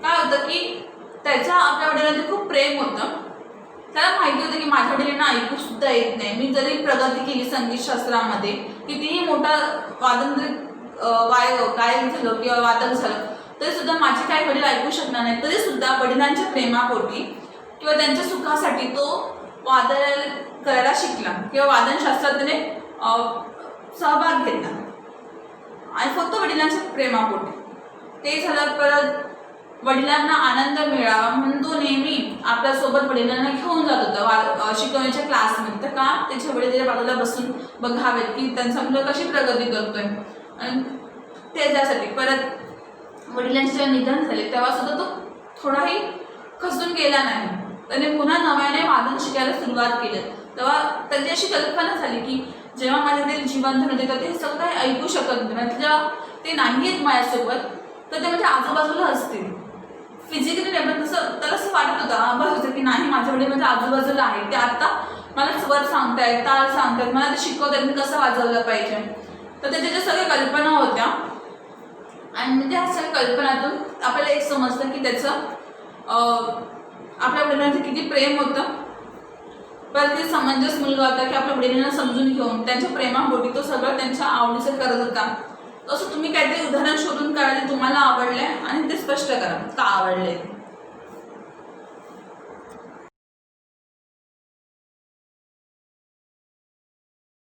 काय होतं की त्याच्या आपल्या वडिलांचं खूप प्रेम होतं. त्याला माहिती होतं की माझ्या वडिलांना ऐकू सुद्धा येत नाही. मी जरी प्रगती केली संगीतशास्त्रामध्ये, कितीही मोठा वादन जरी गायक झालं किंवा वादक झालं तरी सुद्धा माझे काही वडील ऐकू शकणार नाही. तरी सुद्धा वडिलांच्या प्रेमापोटी किंवा त्यांच्या सुखासाठी तो वादन करायला शिकला किंवा वादनशास्त्रात त्याने सहभाग घेतला आणि फक्त वडिलांच्या प्रेमापोटी. ते झालं. परत वडिलांना आनंद मिळावा म्हणून तो नेहमी आपल्यासोबत वडिलांना घेऊन जात होता शिकवण्याच्या क्लासमध्ये. तर का त्याच्या वडील त्याच्या बाजूला बसून बघावेत की त्यांचा मुलं कशी प्रगती करतोय. आणि त्याच्यासाठी परत वडिलांचे जेव्हा निधन झाले तेव्हा सुद्धा तो थोडाही खचून गेला नाही. त्याने पुन्हा नव्याने वादन शिकायला सुरुवात केली. तेव्हा त्याची अशी कल्पना झाली की जेव्हा माझ्याकडे जिवंत होते तर ते सगळं काही ऐकू शकत नाही. जेव्हा ते नाही आहेत माझ्यासोबत तर ते माझ्या आजूबाजूला असतील फिजिकली नाही, पण तसं त्याला असं वाटत होतं, आभास होतं की नाही माझ्या वडील माझ्या आजूबाजूला आहेत, ते आता मला स्वर सांगतायत, ताल सांगतायत, मला ते शिकवतायत मी कसं वाजवलं पाहिजे. तर त्याच्या ज्या सगळ्या कल्पना होत्या आणि म्हणजे ह्या सगळ्या कल्पनातून आपल्याला एक समजतं की त्याचं आपल्या वडिलांचं किती प्रेम होतं, परत ते समंजस मुलगा होता की आपल्या वडिलांना समजून घेऊन त्यांच्या प्रेमापोटी तो सगळं त्यांच्या आवडीचं करत होता. असं तुम्ही काहीतरी उदाहरण शोधून काढा जे तुम्हाला आवडलंय आणि ते स्पष्ट करा का आवडलंय.